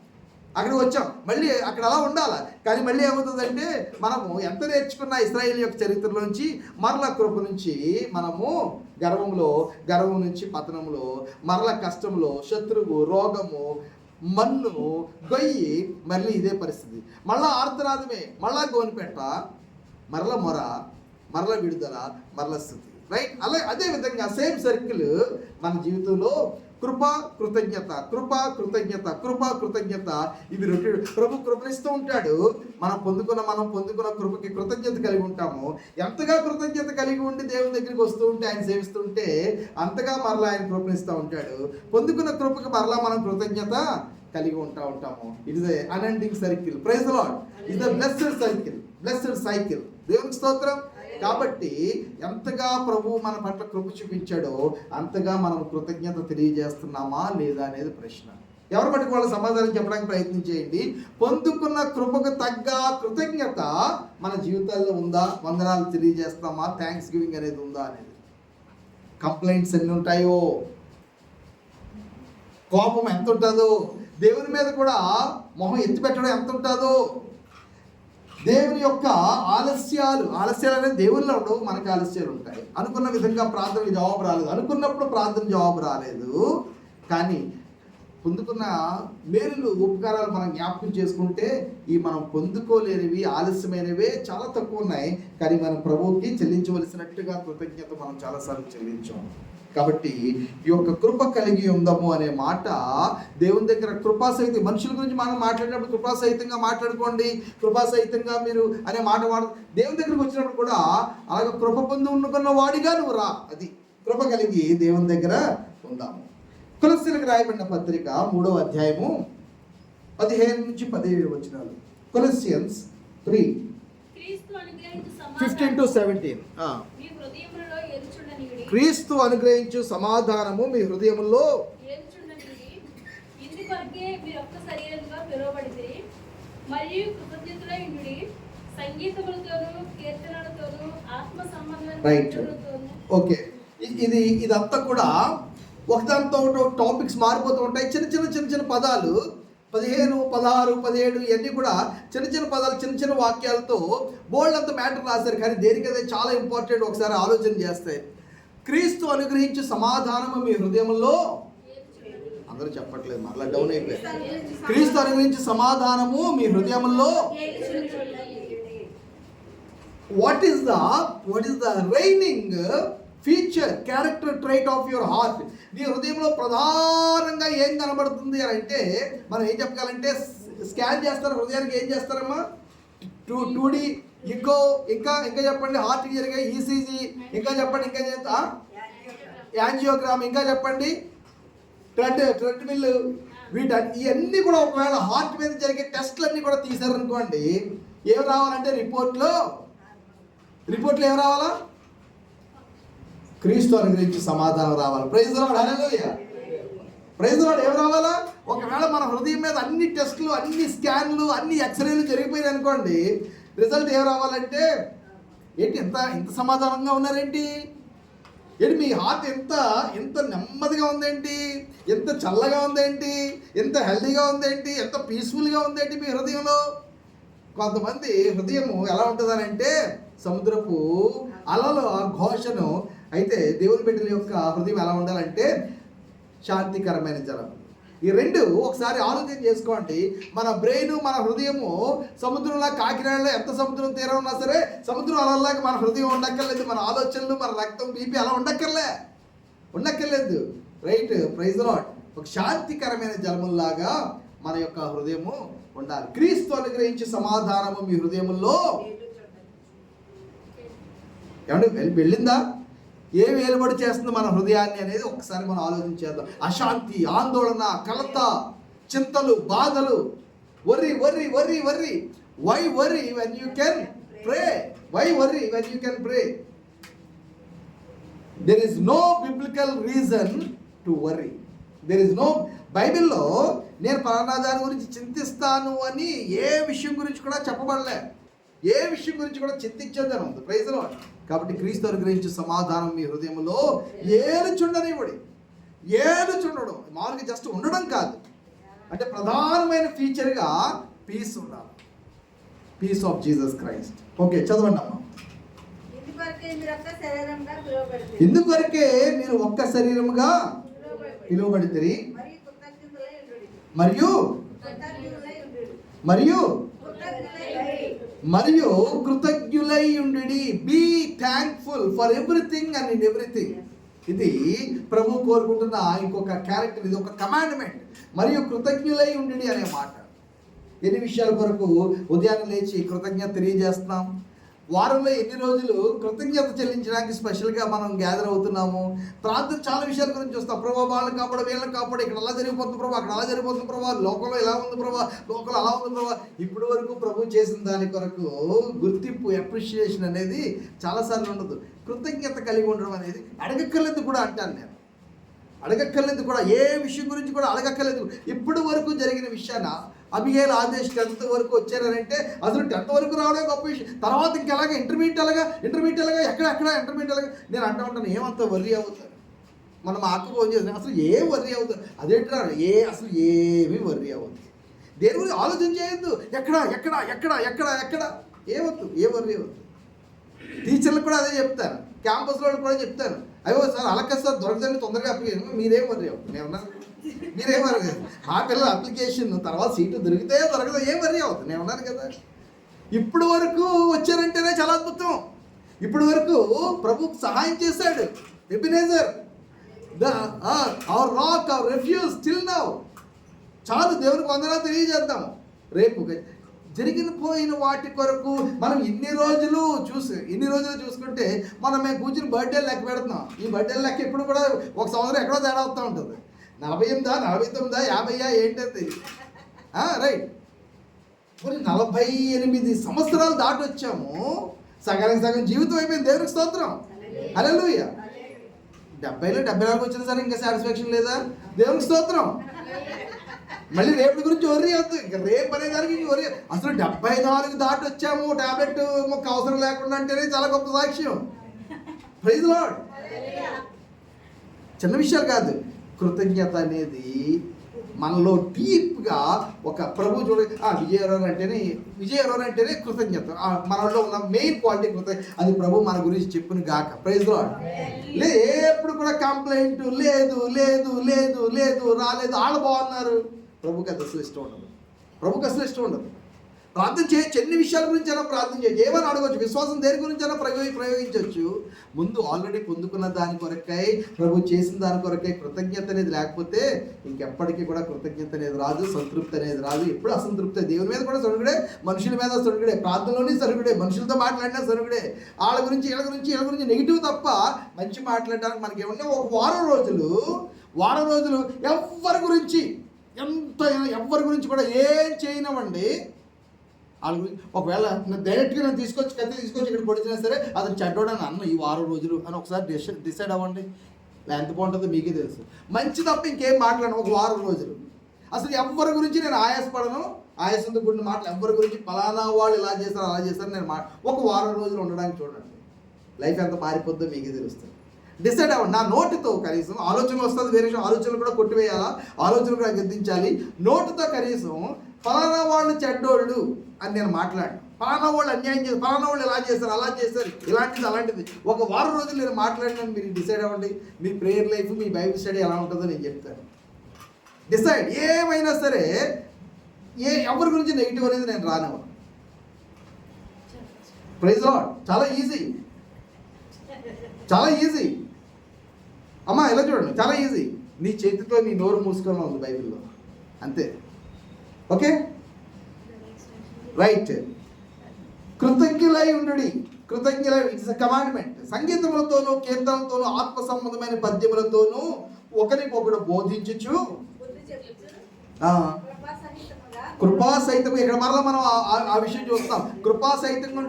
అక్కడికి వచ్చాం, మళ్ళీ అక్కడ అలా ఉండాలి. కానీ మళ్ళీ ఏమవుతుందంటే మనము ఎంత నేర్చుకున్న ఇశ్రాయేలు యొక్క చరిత్రలోంచి మరలా కృప నుంచి మనము గర్వం నుంచి పతనంలో, మరలా కష్టంలో, శత్రువు, రోగము, మన్ను, గొయ్యి, మళ్ళీ ఇదే పరిస్థితి. మళ్ళా ఆర్తనాదమే, మళ్ళా గోనిపెట్ట, మరలా మొర, మరలా విడుదల, మరలా స్థుతి. రైట్. అదే విధంగా సేమ్ సర్కిల్ మన జీవితంలో కృతజ్ఞత, ఇవి రొట్టెలు. ప్రభు కృపనిస్తూ ఉంటాడు. మనం పొందుకున్న కృపకి కృతజ్ఞత కలిగి ఉంటాము. ఎంతగా కృతజ్ఞత కలిగి ఉండి దేవుని దగ్గరికి వస్తూ ఉంటే, ఆయన సేవిస్తుంటే అంతగా మరలా ఆయన కృపనిస్తూ ఉంటాడు. పొందుకున్న కృపకి మరలా మనం కృతజ్ఞత కలిగి ఉంటాము. It is unending circle. Praise the Lord. It is blessed cycle. దేవునికి స్తోత్రం. కాబట్టి ఎంతగా ప్రభు మన పట్ల కృప చూపించాడో అంతగా మనం కృతజ్ఞత తెలియజేస్తున్నామా లేదా అనేది ప్రశ్న. ఎవరి బట్టి వాళ్ళు సమాధానం చెప్పడానికి ప్రయత్నం చేయండి. పొందుకున్న కృపకు తగ్గ కృతజ్ఞత మన జీవితాల్లో ఉందా? వందనాలు తెలియజేస్తామా? థ్యాంక్స్ గివింగ్ అనేది ఉందా అనేది. కంప్లైంట్స్ ఎన్ని ఉంటాయో, కోపం ఎంత ఉంటుందో, దేవుని మీద కూడా మొహం ఎత్తి పెట్టడం ఎంత ఉంటుందో, దేవుని యొక్క ఆలస్యాలు అనేది దేవుల్లో ఉండవు, మనకు ఆలస్యాలు ఉంటాయి. అనుకున్న విధంగా ప్రార్థనకు జవాబు రాలేదు, అనుకున్నప్పుడు ప్రార్థన జవాబు రాలేదు. కానీ పొందుకున్న మేలులు ఉపకారాలు మనం జ్ఞాపకం చేసుకుంటే ఈ మనం పొందుకోలేనివి ఆలస్యమైనవే చాలా తక్కువ ఉన్నాయి. కానీ మనం ప్రభువుకి చెల్లించవలసినట్టుగా కృతజ్ఞత మనం చాలాసార్లు చెల్లించాం. కాబట్టి ఈ యొక్క కృప కలిగి ఉందాము అనే మాట దేవుని దగ్గర కృపాసహితం. మనుషుల గురించి మనం మాట్లాడినప్పుడు కృపాసహితంగా మాట్లాడుకోండి, కృపాసహితంగా మీరు అనే మాట దేవుని దగ్గరకు వచ్చినప్పుడు కూడా అలాగే కృప పొంది ఉండుకున్న వాడిగా నువ్వు రా. అది కృప కలిగి దేవుని దగ్గర ఉందాము. కొలస్సీలకు రాయబడిన పత్రిక 3వ అధ్యాయము 15 నుంచి 17 వచనాలు. కొలస్సియన్స్ 3:15-17. క్రీస్తు అనుగ్రహించు సమాధానము మీ హృదయములో రైట్. ఓకే, ఇదంతా కూడా ఒకదానితో టాపిక్స్ మారిపోతూ ఉంటాయి. చిన్న పదాలు 15, 16, 17 ఇవన్నీ కూడా చిన్న పదాలు, చిన్న వాక్యాలతో బోల్డ్ అంత మ్యాటర్ రాశారు. కానీ దేనికైతే చాలా ఇంపార్టెంట్ ఒకసారి ఆలోచన చేస్తే, క్రీస్తు అనుగ్రహించే సమాధానము మీ హృదయంలో, అందరూ చెప్పట్లేదు, మళ్ళీ డౌన్ అయిపోయారు. క్రీస్తు అనుగ్రహించే సమాధానము మీ హృదయంలో. What is the reigning feature, character trait of your heart? నీ హృదయంలో ప్రధానంగా ఏం కనబడుతుంది అని అంటే మనం ఏం చెప్పగలంటే, స్కాన్ చేస్తారు హృదయానికి. ఏం చేస్తారమ్మా? 2D ఇకో, ఇంకా చెప్పండి, హార్ట్కి జరిగే ఈసీజీ, ఇంకా చెప్పండి, ఇంకా యాంజియోగ్రామ్, ఇంకా చెప్పండి, ట్రెడ్మిల్, ఇవన్నీ కూడా ఒకవేళ హార్ట్ మీద జరిగే టెస్ట్లు అన్నీ కూడా తీశారనుకోండి, ఏం రావాలంటే రిపోర్ట్లో ఏం రావాలా? క్రీస్తు అనుగ్రహించి సమాధానం రావాలి. Praise the Lord, hallelujah. Praise the Lord. ఏం రావాలా? ఒకవేళ మన హృదయం మీద అన్ని టెస్టులు, అన్ని స్కాన్లు, అన్ని ఎక్స్రేలు జరిగిపోయాయి అనుకోండి, రిజల్ట్ ఏం రావాలంటే, ఏంటి ఇంత సమాధానంగా ఉన్నారేంటి, ఏంటి మీ హార్ట్ ఎంత నెమ్మదిగా ఉందేంటి, ఎంత చల్లగా ఉందేంటి, ఎంత హెల్దీగా ఉందేంటి, ఎంత పీస్ఫుల్గా ఉందేంటి మీ హృదయంలో. కొంతమంది హృదయము ఎలా ఉంటుందనంటే సముద్రపు అలల ఘోషను. అయితే దేవుని బిడ్డల యొక్క హృదయం ఎలా ఉండాలంటే శాంతికరమైన జలం. ఈ రెండు ఒకసారి ఆలోచన చేసుకోండి. మన బ్రెయిన్, మన హృదయము సముద్రంలా, కాకినాడలో ఎంత సముద్రం తీరం ఉన్నా సరే సముద్రం అలల్లాగా మన హృదయం ఉండక్కర్లేదు. మన ఆలోచనలు, మన రక్తం, బీపీ అలా ఉండక్కర్లేదు. రైట్. Praise the Lord. ఒక శాంతికరమైన జలముల్లాగా మన యొక్క హృదయము ఉండాలి. క్రీస్తు అనుగ్రహించి సమాధానము మీ హృదయములో. ఏమంటే వెళ్ళిందా? ఏ వేలుబడి చేస్తుంది మన హృదయాన్ని అనేది ఒకసారి మనం ఆలోచన చేద్దాం. అశాంతి, ఆందోళన, కలత, చింతలు, బాధలు, worry. Why worry when you can pray? Why worry when you can pray? There is no biblical reason to worry. There is no, బైబిల్లో నేను పలానా దాని గురించి చింతిస్తాను అని ఏ విషయం గురించి కూడా చెప్పబడలే, ఏ విషయం గురించి కూడా చింతించేదని ఉంది. Praise the Lord. కాబట్టి క్రీస్తు అనుగ్రహించే సమాధానం మీ హృదయంలో ఏలుచుండడం మామూలుగా జస్ట్ ఉండడం కాదు, అంటే ప్రధానమైన ఫీచర్గా పీస్ ఉండాలి. Peace of Jesus Christ. Okay, చదవండి అమ్మా. ఇందుకొరకే మీరు ఒక్క శరీరముగా పిలువబడితిరి మరియు కృతజ్ఞులై ఉండి. Be thankful for everything and in everything. ఇది ప్రభు కోరుకుంటున్న ఇంకొక క్యారెక్టర్, ఇది ఒక కమాండ్మెంట్. మరియు కృతజ్ఞులై ఉండి అనే మాట. ఎన్ని విషయాల కొరకు ఉదయాన్నే లేచి కృతజ్ఞత తెలియజేస్తున్నాం? వారంలో ఎన్ని రోజులు కృతజ్ఞత చెల్లించడానికి స్పెషల్గా మనం గ్యాదర్ అవుతున్నాము? ప్రార్థన చాలా విషయాల గురించి వస్తాం. ప్రభావ వాళ్ళని కాపాడు, వీళ్ళని కాపాడు, ఇక్కడ అలా జరిగిపోతుంది ప్రభావ, అక్కడ అలా జరిగిపోతుంది ప్రభావ, లోకంలో ఇలా ఉంది ప్రభావ, లోకంలో అలా ఉంది ప్రభావ. ఇప్పటి వరకు ప్రభు చేసిన దాని కొరకు గుర్తింపు, అప్రిషియేషన్ అనేది చాలాసార్లు ఉండదు. కృతజ్ఞత కలిగి ఉండడం అనేది అడగక్కర్లేదు కూడా అంటాను నేను. అడగక్కర్లేదు కూడా, ఏ విషయం గురించి కూడా అడగక్కర్లేదు. ఇప్పటి వరకు జరిగిన విషయాన అబిగేల్ ఆదేశ్ 10th వరకు వచ్చారంటే అసలు 10th వరకు రావడం గొప్ప విషయం. తర్వాత ఇంకెలాగా ఇంటర్మీడియట్ ఎలాగా ఎక్కడ ఇంటర్మీడియట్ ఎలాగా నేను అంటూ ఉంటాను. ఏమంత వర్రీ అవుతారు? మనం ఆకు ఫోన్ చేస్తాం, అసలు ఏం వర్రీ అవుతారు? అదేంటారు అసలు ఏమీ వర్రీ అవుతుంది. దేని గురించి ఆలోచన చేయొద్దు. ఎక్కడ ఏవద్దు, ఏ వర్రీ వద్దు. టీచర్లకు కూడా అదే చెప్తాను, క్యాంపస్లో కూడా చెప్తాను. అయ్యో సార్ అలా కదా సార్, దొరకదండి తొందరగా అప్లికేషన్. మీరేం వర్రీ అవ్వదు, నేను ఉన్నాను. మీరేం వర్రీ, మా పిల్లల అప్లికేషన్ తర్వాత సీటు దొరికితే దొరకదు, ఏం వర్రీ అవ్వదు, నేను ఉన్నాను కదా. ఇప్పుడు వరకు వచ్చారంటేనే చాలా అద్భుతం. ఇప్పుడు వరకు ప్రభుకు సహాయం చేశాడు. Ebenezer, our rock, our refuge still now. చాలు, దేవునికి వందనాలు తెలియజేద్దాము. రేపు జరిగిన పోయిన వాటి కొరకు మనం ఇన్ని రోజులు చూసుకుంటే మేము కూర్చుని బర్త్డే లెక్క పెడుతున్నాం. ఈ బర్త్డే లెక్క ఎప్పుడు కూడా ఒక సంవత్సరం ఎక్కడో తేడా అవుతూ ఉంటుంది. 48, 49, 50 ఏంటంటే రైట్. మరి 48 సంవత్సరాలు దాటి వచ్చాము. సగానికి సగం జీవితం అయిపోయింది. దేవునికి స్తోత్రం, హల్లెలూయా. 70లో 74 వచ్చినా సరే ఇంకా సాటిస్ఫాక్షన్ లేదా? దేవునికి స్తోత్రం. మళ్ళీ రేపు గురించి వర్రీ అవుతుంది. ఇంకా రేపు అనేదానికి వర్రీ. అసలు 74 దాటి వచ్చాము, టాబ్లెట్ మొక్క అవసరం లేకుండా అంటేనే చాలా గొప్ప సాక్ష్యం. Praise Lord. చిన్న విషయాలు కాదు. కృతజ్ఞత అనేది మనలో డీప్గా ఒక ప్రభు చూడ విజయవరం అంటేనే కృతజ్ఞత. మనలో ఉన్న మెయిన్ క్వాలిటీ కృతజ్ఞత. అది ప్రభు మన గురించి చెప్పును గాక. Praise Lord. ఎప్పుడు కూడా కంప్లైంట్ లేదు లేదు లేదు లేదు రాలేదు, వాళ్ళు బాగున్నారు. ప్రభుకి అది అసలు ఇష్టం ఉండదు. ప్రార్థన చేయొచ్చు, ఎన్ని విషయాల గురించి అయినా ప్రార్థన చేయొచ్చు, ఏమైనా అడగవచ్చు. విశ్వాసం దేని గురించి అయినా ప్రయోగించవచ్చు. ముందు ఆల్రెడీ పొందుకున్న దాని కొరకై, ప్రభు చేసిన దాని కొరకై కృతజ్ఞత అనేది లేకపోతే ఇంకెప్పటికీ కూడా కృతజ్ఞత అనేది రాదు, సంతృప్తి అనేది రాదు. ఎప్పుడు అసంతృప్తి. దేవుని మీద కూడా సరుగుడే, మనుషుల మీద సరుగుడే, ప్రార్థనలోనే సరుగుడే, మనుషులతో మాట్లాడినా సరుగుడే. వీళ్ళ గురించి నెగిటివ్ తప్ప మంచి మాట్లాడడానికి మనకి ఏమన్నా ఒక వారం రోజులు ఎవరి గురించి కూడా ఏం చేయనివ్వండి. వాళ్ళ గురించి ఒకవేళ డైరెక్ట్గా నేను కత్తి తీసుకొచ్చి ఇక్కడ పొడిచినా సరే అతను చెడ్డోడని అన్న ఈ వారం రోజులు అని ఒకసారి డిసైడ్ అవ్వండి. ఎంత బాగుంటుందో మీకే తెలుసు. మంచి తప్ప ఇంకేం మాట్లాడను ఒక వారం రోజులు. అసలు ఎవరి గురించి నేను ఆయాసపడను. ఆయాసంతో కూడిన మాటలు ఎవరి గురించి ఫలానా వాళ్ళు ఇలా చేస్తారు అలా చేస్తారు నేను ఒక వారం రోజులు ఉండడానికి చూడండి. లైఫ్ ఎంత మారిపోద్దో మీకే తెలుస్తుంది. డిసైడ్ అవ్వండి. నా నోటితో కనీసం ఆలోచన వస్తుంది, వేరే ఆలోచనలు కూడా కొట్టివేయాలా, ఆలోచనలు కూడా గద్దించాలి. నోటితో కనీసం ఫలానా వాళ్ళు చెడ్డోళ్ళు అని నేను మాట్లాడను. ఫలానా వాళ్ళు అన్యాయం చేస్తారు, ఫలానా వాళ్ళు ఇలా చేస్తారు అలా చేస్తారు, అలాంటిది ఒక వారం రోజులు నేను మాట్లాడినాను. మీరు డిసైడ్ అవ్వండి. మీ ప్రేయర్ లైఫ్, మీ బైబిల్ స్టడీ ఎలా ఉంటుందో నేను చెప్తాను. డిసైడ్. ఏమైనా సరే ఎవరి గురించి నెగిటివ్ అనేది నేను రానివ్వను. Praise Lord. చాలా ఈజీ అమ్మా. ఇలా చూడండి, చాలా ఈజీ. నీ చేతితో నీ నోరు మూసుకొని ఉంది బైబిల్లో, అంతే. Okay, right. కృతజ్ఞులై ఉండుడి. It's a commandment. సంగీతములతోనూ కీర్తనలతోనూ ఆత్మ సంబంధమైన పద్యములతోనూ ఒకరికొకడు బోధించుచు కృపా సహితం. ఇక్కడ మరలా మనం ఆ విషయం చూస్తాం. కృపా సహితంగా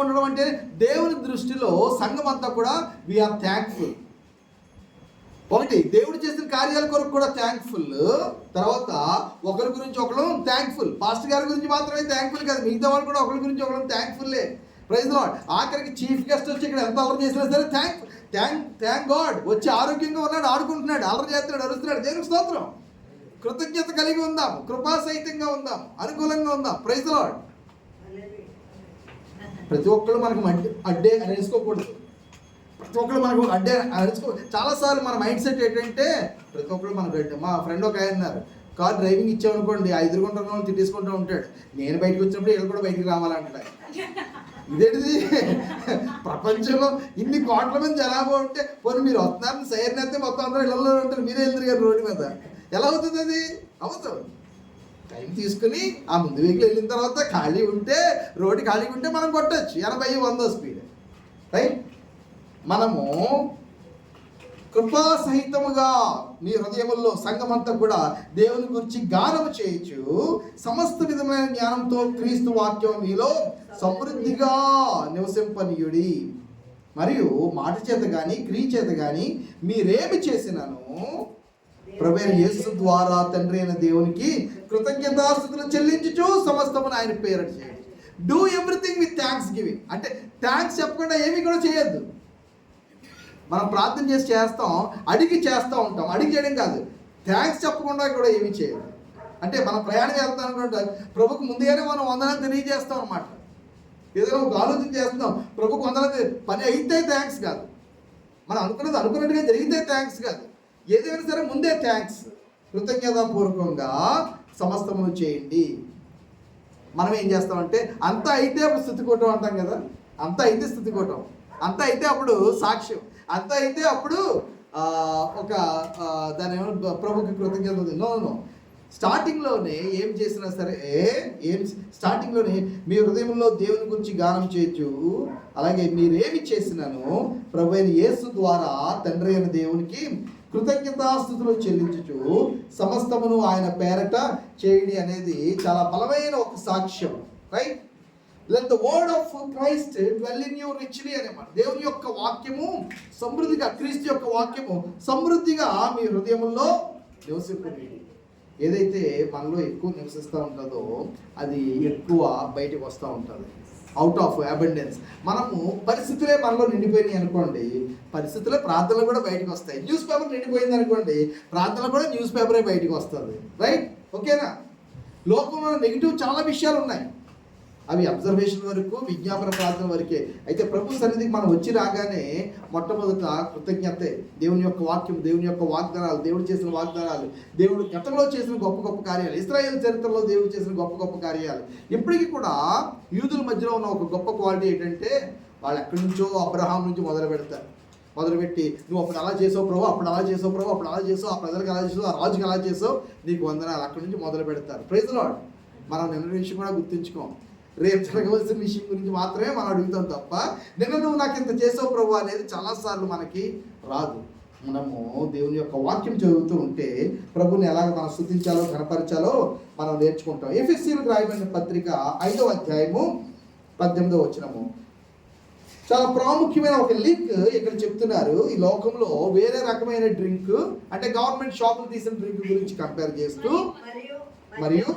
ఉండడం అంటే దేవుని దృష్టిలో సంఘం అంతా కూడా వీఆర్ థ్యాంక్ఫుల్. ఒకటి, దేవుడు చేసిన కార్యాల కొరకు కూడా థ్యాంక్ఫుల్. తర్వాత ఒకరి గురించి ఒకరు థ్యాంక్ఫుల్. పాస్టర్ గారి గురించి మాత్రమే థ్యాంక్ఫుల్ కాదు, మిగతా వాళ్ళు కూడా ఒకరి గురించి ఒకరు థ్యాంక్ఫుల్లే. Praise Lord. ఆఖరికి చీఫ్ గెస్ట్ వచ్చి ఇక్కడ ఎంత అల్లరి చేసినా సరే థ్యాంక్ గాడ్. వచ్చి ఆరోగ్యంగా ఉన్నాడు, ఆడుకుంటున్నాడు, అల్లరి చేస్తున్నాడు, అరుస్తున్నాడు. దేవునికి స్తోత్రం. కృతజ్ఞత కలిగి ఉందాం, కృపాసహితంగా ఉందాం, అనుకూలంగా ఉందాం. Praise Lord. ప్రతి ఒక్కరు మనకు అడ్డే అనేసుకోకూడదు. ప్రతి ఒక్కరు మనకు అడ్డే చాలాసార్లు మన మైండ్ సెట్ ఏంటంటే ప్రతి ఒక్కరు మనకు అడ్డే. మా ఫ్రెండ్ ఒక ఆయన ఉన్నారు, కార్ డ్రైవింగ్ ఇచ్చామనుకోండి 5 గంటల వాళ్ళు తిట్టేసుకుంటూ ఉంటాడు. నేను బయటకు వచ్చినప్పుడు వీళ్ళు కూడా బయటికి రావాలంటాడు. ఇదేంటిది? ప్రపంచంలో ఇన్ని కోట్ల మంది జనాభా ఉంటే పోనీ మీరు వస్తున్నారని సైర్ని అయితే మొత్తం అందరూ ఇళ్ళలో ఉంటారు, మీరే వెళ్తారు గారు రోడ్డు మీద. ఎలా అవుతుంది అది? అవుతుంది. టైం తీసుకుని ఆ ముందు వెహికల్ వెళ్ళిన తర్వాత రోడ్డు ఖాళీగా ఉంటే మనం కొట్టచ్చు 80-100 స్పీడ్. రైట్. మనము కృపాసహితముగా మీ హృదయముల్లో సంఘమంతా కూడా దేవుని గురించి గానము చేయొచ్చు. సమస్త విధమైన జ్ఞానంతో క్రీస్తు వాక్యం మీలో సమృద్ధిగా నివసింపనీయుడి. మరియు మాట చేత కానీ క్రియ చేత కానీ మీరేమి చేసినాను ప్రభువైన యేసు ద్వారా తండ్రి అయిన దేవునికి కృతజ్ఞతాస్తుతులు చెల్లించుచు సమస్తమును ఆయన పేరట చేయండి. Do everything with thanks giving. అంటే థ్యాంక్స్ చెప్పకుండా ఏమీ కూడా చేయొద్దు. మనం ప్రార్థన చేస్తాం, అడిగి చేస్తూ ఉంటాం. అడిగి చేయడం కాదు, థ్యాంక్స్ చెప్పకుండా కూడా ఏమీ చేయదు. అంటే మనం ప్రయాణం వెళ్తాం అనుకుంటే ప్రభుకు ముందుగానే మనం వందనాలు తెలియజేస్తాం అనమాట. ఏదైనా ఒక ఆలోచన చేస్తున్నాం, ప్రభుకు వందనాలు, పని అయితే థ్యాంక్స్ కాదు, మనం అనుకున్నట్టుగా జరిగితే థ్యాంక్స్ కాదు, ఏదైనా సరే ముందే థ్యాంక్స్. కృతజ్ఞతాపూర్వకంగా సమస్తమును చేయండి. మనం ఏం చేస్తామంటే అంతా అయితే అప్పుడు స్తుతికోవటం అంటాం కదా, అంతా అయితే స్తుతికోవటం, అంతా అయితే అప్పుడు సాక్ష్యం, అంతా అయితే అప్పుడు ఒక దాని ఏమో ప్రభుకి కృతజ్ఞత. నో, స్టార్టింగ్లోనే ఏం చేసినా సరే స్టార్టింగ్లోనే మీ హృదయంలో దేవుని గురించి గానం చేయొచ్చు. అలాగే మీరేమి చేసినాను ప్రభు అయిన యేసు ద్వారా తండ్రి అయిన దేవునికి కృతజ్ఞతాస్తుతులు చెల్లించుచు సమస్తమును ఆయన పేరట చేయండి అనేది చాలా బలమైన ఒక సాక్ష్యం. Right, let the word of Christ dwell in you richly అనేమాట. దేవుని యొక్క వాక్యము సమృద్ధిగా, క్రీస్తు యొక్క వాక్యము సమృద్ధిగా మీ హృదయంలో నివసింపండి. ఏదైతే మనలో ఎక్కువ నివసిస్తూ ఉంటుందో అది ఎక్కువ బయటకు వస్తూ ఉంటుంది, అవుట్ ఆఫ్ అబండెన్స్. మనము పరిస్థితులే మనలో నిండిపోయినాయి అనుకోండి, పరిస్థితులే ప్రార్థనలు కూడా బయటకు వస్తాయి. న్యూస్ పేపర్ నిండిపోయింది అనుకోండి, ప్రార్థనలు కూడా న్యూస్ పేపరే బయటకు వస్తుంది. రైట్, ఓకేనా? లోకంలో నెగిటివ్ చాలా విషయాలు ఉన్నాయి, అవి అబ్జర్వేషన్ వరకు, విజ్ఞాపన ప్రార్థన వరకే. అయితే ప్రభు సన్నిధికి మనం వచ్చి రాగానే మొట్టమొదట కృతజ్ఞతే. దేవుని యొక్క వాక్యం, దేవుని యొక్క వాగ్దానాలు, దేవుడు చేసిన వాగ్దానాలు, దేవుడు గతంలో చేసిన గొప్ప గొప్ప కార్యాలు, ఇశ్రాయేలు చరిత్రలో దేవుడు చేసిన గొప్ప గొప్ప కార్యాలు. ఇప్పటికీ కూడా యూదుల మధ్యలో ఉన్న ఒక గొప్ప క్వాలిటీ ఏంటంటే వాళ్ళు ఎక్కడి నుంచో అబ్రహాం నుంచి మొదలుపెట్టి నువ్వు అప్పుడు అలా చేసావు ప్రభు, అప్పుడు అలా చేసావు ప్రభు, అప్పుడు అలా చేసావు, ఆ ప్రజలకు అలా చేసావు, ఆ రాజుకి అలా చేసావు, నీకు వందనాలు, అక్కడి నుంచి మొదలు పెడతారు. Praise the Lord. మనం నిన్న విషయం కూడా గుర్తుంచుకోం, రేపు జరగవలసిన విషయం గురించి మాత్రమే మనం అడుగుతాం తప్ప నిన్న నువ్వు నాకు ఇంత చేసావు ప్రభు అనేది చాలాసార్లు మనకి రాదు. మనము దేవుని యొక్క వాక్యం చదువుతూ ఉంటే ప్రభుని ఎలాగ మనం స్తుతించాలో, కనపరచాలో మనం నేర్చుకుంటాం. ఎఫెసీయులకు రాయబడిన పత్రిక 5వ అధ్యాయము 18వ వచనము చాలా ప్రాముఖ్యమైన ఒక లింక్ ఇక్కడ చెప్తున్నారు. ఈ లోకంలో వేరే రకమైన డ్రింక్, అంటే గవర్నమెంట్ షాపులు తీసిన డ్రింక్ గురించి కంపేర్ చేస్తూ, మరియు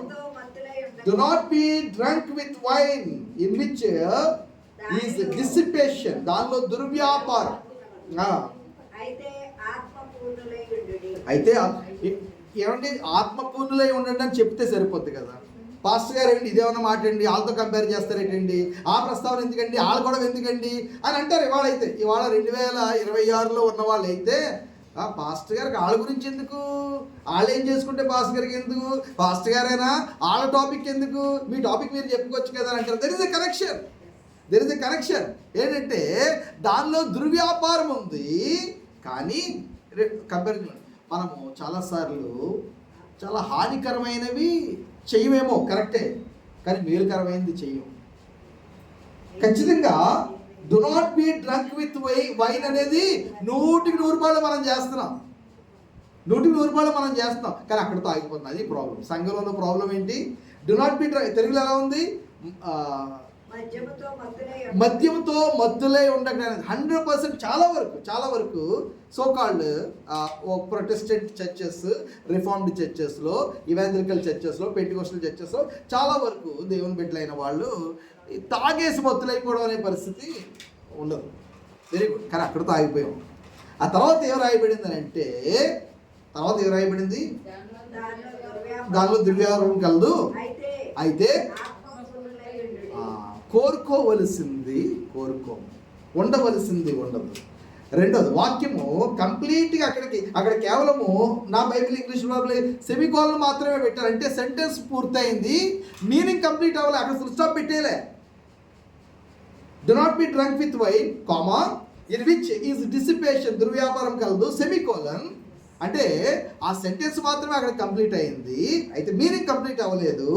do not be drunk with wine in which is dissipation, దానిలో దుర్వ్యాపారం. అయితే ఏమండి, ఆత్మపూర్ణులై ఉండండి అని చెప్తే సరిపోద్ది కదా. పాస్టర్ గారు ఏంటి ఇదేమన్నా మాట అండి, వాళ్ళతో కంపేర్ చేస్తారేంటండి, ఆ ప్రస్తావన ఎందుకండి, వాళ్ళ గొడవ ఎందుకండి అని అంటారు. ఇవాళ 2026లో ఉన్న వాళ్ళు అయితే పాస్టర్ గారికి వాళ్ళ గురించి ఎందుకు, వాళ్ళు ఏం చేసుకుంటే పాస్టర్ గారికి ఎందుకు, పాస్టర్ గారైనా వాళ్ళ టాపిక్ ఎందుకు, మీ టాపిక్ మీరు చెప్పుకోవచ్చు కదా అని అంటారు. There is a connection. ఏంటంటే దానిలో దుర్వ్యాపారం ఉంది. కానీ కంపారిజన్ మనము చాలాసార్లు చాలా హానికరమైనవి చెయ్యమేమో, కరెక్టే, కానీ మేలుకరమైనది చెయ్యం. ఖచ్చితంగా do not be drunk with wine అనేది 100% మనం చేస్తున్నాం, 100% మనం చేస్తున్నాం, కానీ అక్కడితో ఆగిపోతుంది. అది ప్రాబ్లం. సంఘంలో ప్రాబ్లం ఏంటి? డు నాట్ బీ డ్రంక్, తెలుగులో ఎలా ఉంది? మద్యంతో మత్తులై ఉండకూడదు. 100% చాలా వరకు సోకాల్డ్ ప్రొటెస్టెంట్ చర్చెస్, రిఫార్మ్డ్ చర్చెస్లో, ఇవాంజలికల్ చర్చెస్లో, పెంటికోస్టల్ చర్చెస్లో చాలా వరకు దేవుని బిడ్డలైన వాళ్ళు తాగేసి మత్తులైపోవడం అనే పరిస్థితి ఉండదు. వెరీ గుడ్, కానీ అక్కడితో ఆగిపోయాం. ఆ తర్వాత ఏం రాయబడింది అంటే, దానిలో దుర్వ్యాపారం కలదు. అయితే కోరుకోవలసింది ఉండవలసింది ఉండదు. రెండోది వాక్యము కంప్లీట్గా అక్కడ కేవలము నా బైబిల్ ఇంగ్లీష్ బైబిల్ సెమికోలన్ మాత్రమే పెట్టారు. అంటే సెంటెన్స్ పూర్తయింది, మీనింగ్ కంప్లీట్ అవ్వాలి, అక్కడ ఫుల్ స్టాప్ పెట్టేలే. Do not be drunk with wine, comma, in which is dissipation, దుర్వ్యాపారం కలదు, సెమికోలన్. అంటే ఆ సెంటెన్స్ మాత్రమే అక్కడ కంప్లీట్ అయింది, అయితే మీనింగ్ కంప్లీట్ అవ్వలేదు.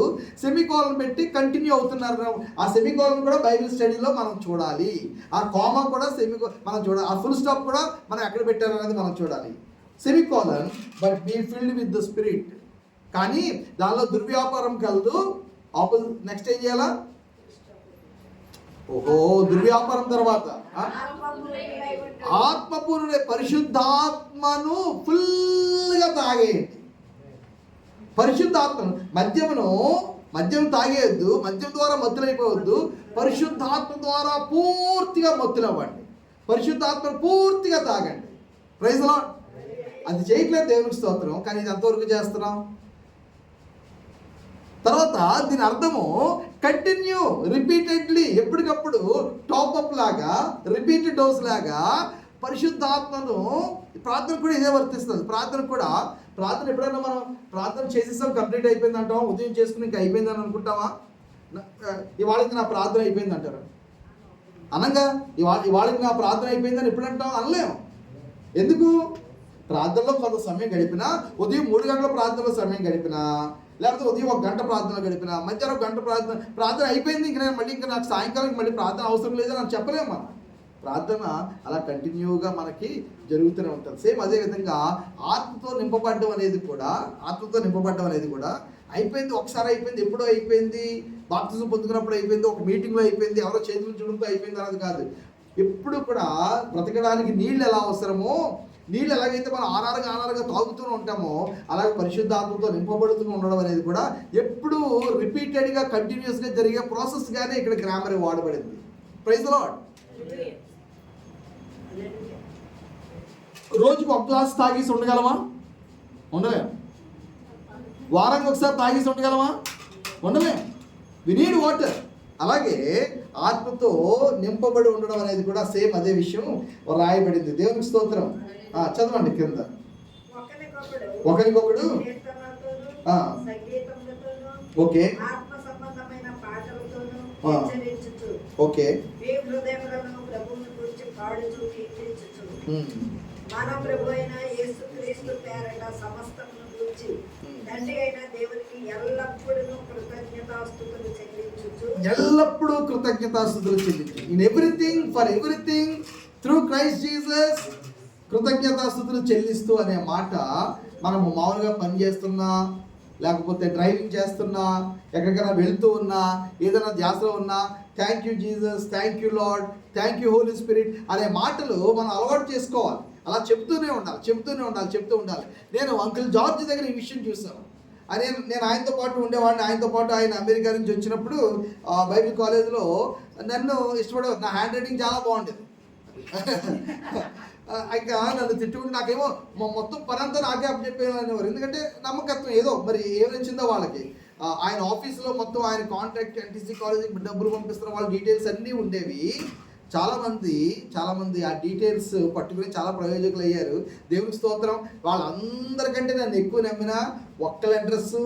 సెమికోలన్ పెట్టి కంటిన్యూ అవుతున్నారు. ఆ సెమికోలన్ కూడా బైబిల్ స్టడీలో మనం చూడాలి. ఆ కామా కూడా మనం చూడాలి. ఆ ఫుల్ స్టాప్ కూడా మనం ఎక్కడ పెట్టారు అనేది మనం చూడాలి. Semicolon, but be filled with the Spirit. కానీ దానిలో దుర్వ్యాపారం కలదు. నెక్స్ట్ ఏం చేయాలా? దుర్వ్యాపారం తర్వాత ఆత్మపూర్ణుడే, పరిశుద్ధాత్మను ఫుల్గా తాగేయండి. పరిశుద్ధాత్మను, మద్యం తాగేయద్దు, మద్యం ద్వారా మత్తులైపోవద్దు, పరిశుద్ధాత్మ ద్వారా పూర్తిగా మత్తులవ్వండి, పరిశుద్ధాత్మను పూర్తిగా తాగండి. Praise the Lord. అది చేయట్లేదు, దేవునికి స్తోత్రం. కానీ ఇది ఎంతవరకు చేస్తున్నాం? తర్వాత దీని అర్థము కంటిన్యూ, రిపీటెడ్లీ, ఎప్పటికప్పుడు టాప్అప్ లాగా, రిపీటెడ్ డోస్ లాగా పరిశుద్ధాత్మను. ప్రార్థన కూడా ఇదే వర్తిస్తుంది. ప్రార్థన ఎప్పుడైనా మనం ప్రార్థన చేసేసాం, కంప్లీట్ అయిపోయింది అంటాం, ఉదయం చేసుకుని ఇంకా అయిపోయిందని అనుకుంటామా? ఇవాళకి నా ప్రార్థన అయిపోయింది అంటారు. అనగా ఇవాళకి నా ప్రార్థన అయిపోయిందని ఎప్పుడు అంటాం? అనలేము. ఎందుకు? ప్రార్థనలో కొంత సమయం గడిపినా, ఉదయం 3 గంటల ప్రార్థనలో సమయం గడిపినా, లేకపోతే ఉదయం 1 గంట ప్రార్థన గడిపినా, మధ్యాహ్నం 1 గంట ప్రార్థన అయిపోయింది, ఇంక నేను మళ్ళీ ఇంకా నాకు సాయంకాలం మళ్ళీ ప్రార్థన అవసరం లేదని అని చెప్పలేము మనం. ప్రార్థన అలా కంటిన్యూగా మనకి జరుగుతూనే ఉంటుంది. సేమ్ అదేవిధంగా ఆత్మతో నింపబడ్డం అనేది కూడా అయిపోయింది, ఒకసారి అయిపోయింది, ఎప్పుడో అయిపోయింది, బాప్తిజం పొందుకున్నప్పుడు అయిపోయింది, ఒక మీటింగ్లో అయిపోయింది, ఎవరో చేతులు చూడంతో అయిపోయింది అన్నది కాదు. ఎప్పుడు కూడా బ్రతకడానికి నీళ్ళు ఎలా అవసరమో, నీళ్ళు ఎలాగైతే మనం ఆనారుగా తాగుతూ ఉంటామో, అలాగే పరిశుద్ధాత్మతో నింపబడుతూ ఉండడం అనేది కూడా ఎప్పుడు రిపీటెడ్గా కంటిన్యూస్గా జరిగే ప్రాసెస్గానే ఇక్కడ గ్రామర్ వాడబడింది. Praise the Lord. రోజుకు 1 గ్లాస్ తాగేసి ఉండగలమా? ఉండలేము. వారానికి ఒకసారి తాగేసి ఉండగలమా? ఉండలేము. We need water. అలాగే ఆత్మతో నింపబడి ఉండడం అనేది కూడా సేమ్ అదే విషయం రాయబడింది. దేవునికి స్తోత్రం. చదవండి కింద. ఒకరికొకడు ఓకే ఓకే మన ప్రభు అయిన యేసుక్రీస్తు పేరట సమస్తమును గురించి తండ్రి అయిన దేవునికి ఎల్లప్పుడూ కృతజ్ఞతాస్తుతులు చెల్లించు. In everything, for everything, through Christ Jesus కృతజ్ఞతాస్తుతులు చెల్లిస్తూ అనే మాట మనము మామూలుగా పని చేస్తున్నా, లేకపోతే డ్రైవింగ్ చేస్తున్నా, ఎక్కడికైనా వెళ్తూ ఉన్నా, ఏదైనా ధ్యాసలో ఉన్నా, thank you Jesus, thank you Lord, thank you Holy Spirit అనే మాటలు మనం అలవాటు చేసుకోవాలి. అలా చెప్తూనే ఉండాలి. నేను అంకుల్ జార్జ్ దగ్గర ఈ విషయం చూసాను. నేను ఆయనతో పాటు ఉండేవాడిని. ఆయన అమెరికా నుంచి వచ్చినప్పుడు బైబిల్ కాలేజ్లో నన్ను ఇష్టపడేవారు. నా హ్యాండ్ రైటింగ్ చాలా బాగుండేది. ఇంకా నన్ను తిట్టుకుంటే నాకేమో మొత్తం పనంతా నాకే అప్పచెప్పేవారు. ఎందుకంటే నమ్మకత్వం ఏదో మరి ఏం వచ్చిందో వాళ్ళకి. ఆయన ఆఫీస్లో మొత్తం ఆయన కాంట్రాక్ట్ ఎన్టీసీ కాలేజీకి డబ్బులు పంపిస్తున్న వాళ్ళ డీటెయిల్స్ అన్నీ ఉండేవి. చాలామంది ఆ డీటెయిల్స్ పట్టుకుని చాలా ప్రయోజకులు అయ్యారు. దేవునికి స్తోత్రం. వాళ్ళందరికంటే నన్ను ఎక్కువ నమ్మిన ఒక్కల అడ్రస్,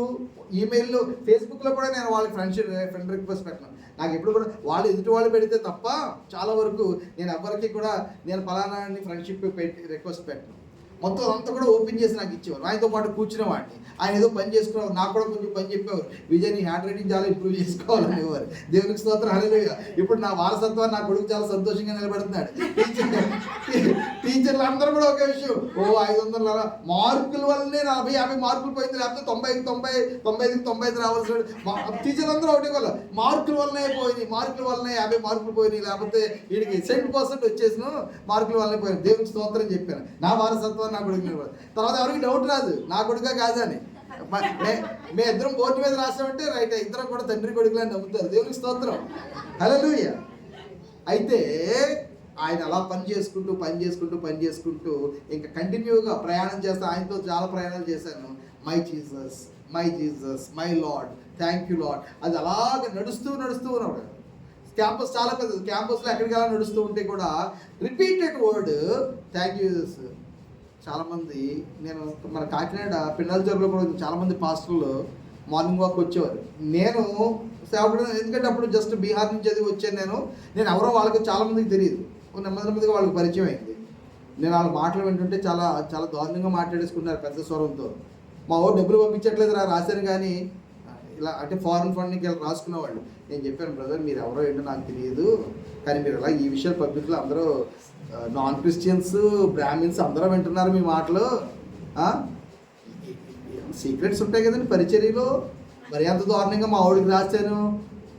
ఈమెయిల్లో, ఫేస్బుక్లో కూడా నేను వాళ్ళకి ఫ్రెండ్ రిక్వెస్ట్ పెట్టను. నాకు ఎప్పుడు కూడా వాళ్ళు ఎదుటి వాళ్ళు పెడితే తప్ప చాలా వరకు నేను ఎవరికి కూడా నేను ఫలానా ఫ్రెండ్షిప్ రిక్వెస్ట్ పెట్టను. మొత్తం అంతా కూడా ఓపెన్ చేసి నాకు ఇచ్చేవారు. ఆయనతో పాటు కూర్చునే వాడిని. ఆయన ఏదో పని చేసుకునేవారు, నాకు కూడా కొంచెం పని చెప్పేవారు. విజయ్ నీ హ్యాండ్ రైటింగ్ చాలా ఇంప్రూవ్ చేసుకోవాలనేవారు. దేవునికి స్తోత్రం. హల్లెలూయా. ఇప్పుడు నా వారసత్వాన్ని నా కొడుకు చాలా సంతోషంగా నిలబెడుతున్నాడు. టీచర్లు అందరూ కూడా ఒకే విషయం, 500 మార్కుల వల్లనే 40-50 మార్కులు పోయింది, లేకపోతే 90-95 రావాల్సిన టీచర్లు అందరూ ఒకటే వల్ల మార్కుల వల్లనే పోయింది, 50 మార్కులు పోయినాయి, లేకపోతే వీడికి 70% వచ్చేసిన మార్కుల వల్లనే పోయింది. దేవునికి స్తోత్రం చెప్పాను. నా వారసత్వాన్ని నా కొడుకు నిలబడి. తర్వాత ఎవరికి డౌట్ రాదు నా కొడుకా కాదని. మేము ఇద్దరం బోర్డు మీద రాసామంటే రైట్, ఇద్దరం కూడా తండ్రి కొడుకులని నమ్ముతారు. దేవునికి స్తోత్రం. హల్లెలూయా. అయితే ఆయన అలా పని చేసుకుంటూ ఇంకా కంటిన్యూగా ప్రయాణం చేస్తా. ఆయనతో చాలా ప్రయాణాలు చేశాను. My Jesus, my lord, thank you lord. అది అలాగే నడుస్తూ ఉన్నాడు. క్యాంపస్ చాలా పెద్దది. క్యాంపస్లో ఎక్కడికి అలా నడుస్తూ ఉంటే కూడా repeated word thank you Jesus. చాలామంది నేను మన కాకినాడ పిన్నలజర్లో కూడా చాలామంది పాస్టర్లు మార్నింగ్ వాక్ వచ్చేవారు. నేను సేవకుడు, ఎందుకంటే అప్పుడు జస్ట్ బీహార్ నుంచి అది వచ్చాను. నేను ఎవరో వాళ్ళకి చాలామందికి తెలియదు. నెమ్మదిగా వాళ్ళకి పరిచయం అయింది. నేను వాళ్ళ మాటలు వింటుంటే చాలా చాలా దారుణంగా మాట్లాడేసుకున్నారు పెద్ద స్వరంతో. మా ఊరు డబ్బులు పంపించట్లేదు రాశాను కానీ ఇలా అంటే ఫారెన్ ఫండ్కి వెళ్ళి రాసుకునేవాళ్ళు. నేను చెప్పాను, బ్రదర్ మీరు ఎవరో ఏంటో నాకు తెలియదు, కానీ మీరు అలా ఈ విషయాలు పబ్లిక్లో అందరూ నాన్ క్రిస్టియన్స్, బ్రాహ్మిన్స్ అందరూ వింటున్నారు మీ మాటలు. సీక్రెట్స్ ఉంటాయి కదండి పరిచర్యలో. మరి ఎంత దారుణంగా మా ఆవిడికి రాశాను.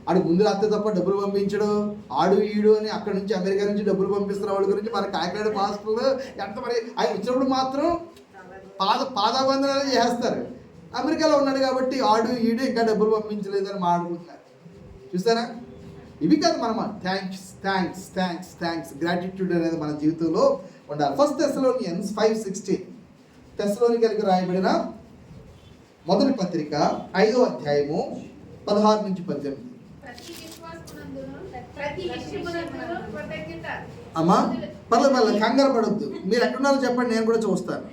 ఆడికి ముందు రాస్తే తప్ప డబ్బులు పంపించడు, ఆడు ఈడు అని అక్కడ నుంచి అమెరికా నుంచి డబ్బులు పంపిస్తున్న వాళ్ళ గురించి మన కాకినాడ పాస్టర్లు ఎంత మరి ఆయన వచ్చినప్పుడు మాత్రం పాదాబంధనాలు చేస్తారు. అమెరికాలో ఉన్నాడు కాబట్టి ఆడు ఈడు ఇంకా డబ్బులు పంపించలేదని మాట్లాడుకుంటున్నారు. చూసారా? ఇవి కాదు మనం థ్యాంక్స్ గ్రాటిట్యూడ్ అనేది మన జీవితంలో ఉండాలి. 1 Thessalonians 5:16 తెస్సలోనికైలకు రాయబడిన మొదటి పత్రిక 5వ అధ్యాయము 16 నుంచి 18. అమ్మా పర్లేదు కంగారు పడొద్దు, మీరు ఎక్కడున్నారో చెప్పండి, నేను కూడా చూస్తాను.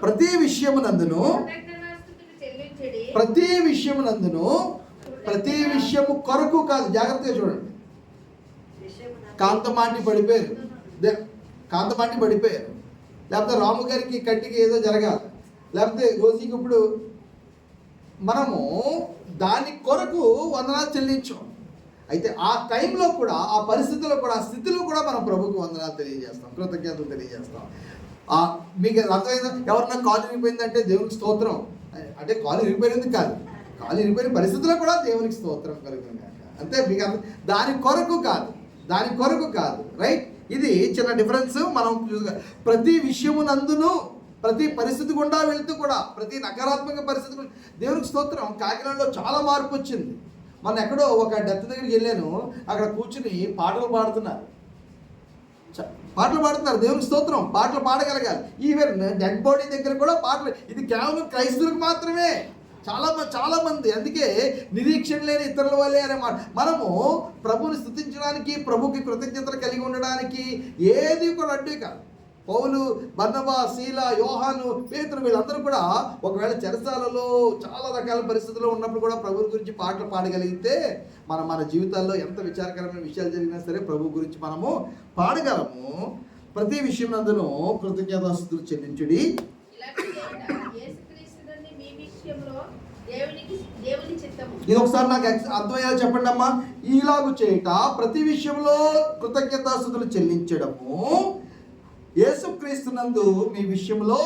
ప్రతి విషయమునందును ప్రతి విషయము కొరకు కాదు, జాగ్రత్తగా చూడండి. కాంతమాంటి పడిపోయారు, లేకపోతే రాము గారికి కంటికి ఏదో జరగాలి, లేకపోతే రోజుకి ఇప్పుడు మనము దాని కొరకు వందనాలు చెల్లించాం. అయితే ఆ టైంలో కూడా, ఆ పరిస్థితుల్లో కూడా, ఆ స్థితిలో కూడా మనం ప్రభుకు వందనాలు తెలియజేస్తాం, కృతజ్ఞతలు తెలియజేస్తాం. మీకు అర్థమైందా? ఎవరన్నా కాలు ఇరిగిపోయిందంటే దేవునికి స్తోత్రం అంటే కాలు ఇరిగిపోయింది కాదు, కాలు ఇరిగిపోయిన పరిస్థితుల్లో కూడా దేవునికి స్తోత్రం కలుగుతుంది అంతే. మీకు దాని కొరకు కాదు, రైట్? ఇది చిన్న డిఫరెన్స్. మనం ప్రతి విషయమునందును, ప్రతి పరిస్థితి గుండా వెళుతూ కూడా, ప్రతి నకారాత్మక పరిస్థితి దేవునికి స్తోత్రం. కాకినాడలో చాలా మార్పు వచ్చింది. మన ఎక్కడో ఒక డెత్ దగ్గరికి వెళ్ళాను, అక్కడ కూర్చుని పాటలు పాడుతున్నారు, దేవునికి స్తోత్రం. పాటలు పాడగలగాలి. ఈవెన్ డెడ్ బాడీ దగ్గర కూడా పాటలు. ఇది కేవలం క్రైస్తవులకు మాత్రమే. చాలా మంది అందుకే నిరీక్షణ లేని ఇతరుల వల్లే అనే మాట. మనము ప్రభుని స్తుతించడానికి, ప్రభుకి కృతజ్ఞతలు కలిగి ఉండడానికి ఏది కూడా అడ్డే కాదు. పౌలు, బర్నబా, శీల, యోహాను, పేతురు వీళ్ళందరూ కూడా ఒకవేళ చెరసాలలో చాలా రకాల పరిస్థితుల్లో ఉన్నప్పుడు కూడా ప్రభు గురించి పాటలు పాడగలిగితే మన జీవితాల్లో ఎంత విచారకరమైన విషయాలు జరిగినా సరే ప్రభు గురించి మనము పాడగలము. ప్రతి విషయం నందును కృతజ్ఞతాస్తుతులు చెల్లించుడి. ఇది ఒకసారి నాకు అర్థమయ్యేలా చెప్పండి అమ్మా. ఈలాగు చేయట, ప్రతి విషయంలో కృతజ్ఞతాస్తుతులు చెల్లించడము యేసుక్రీస్తునందు మీ విషయంలో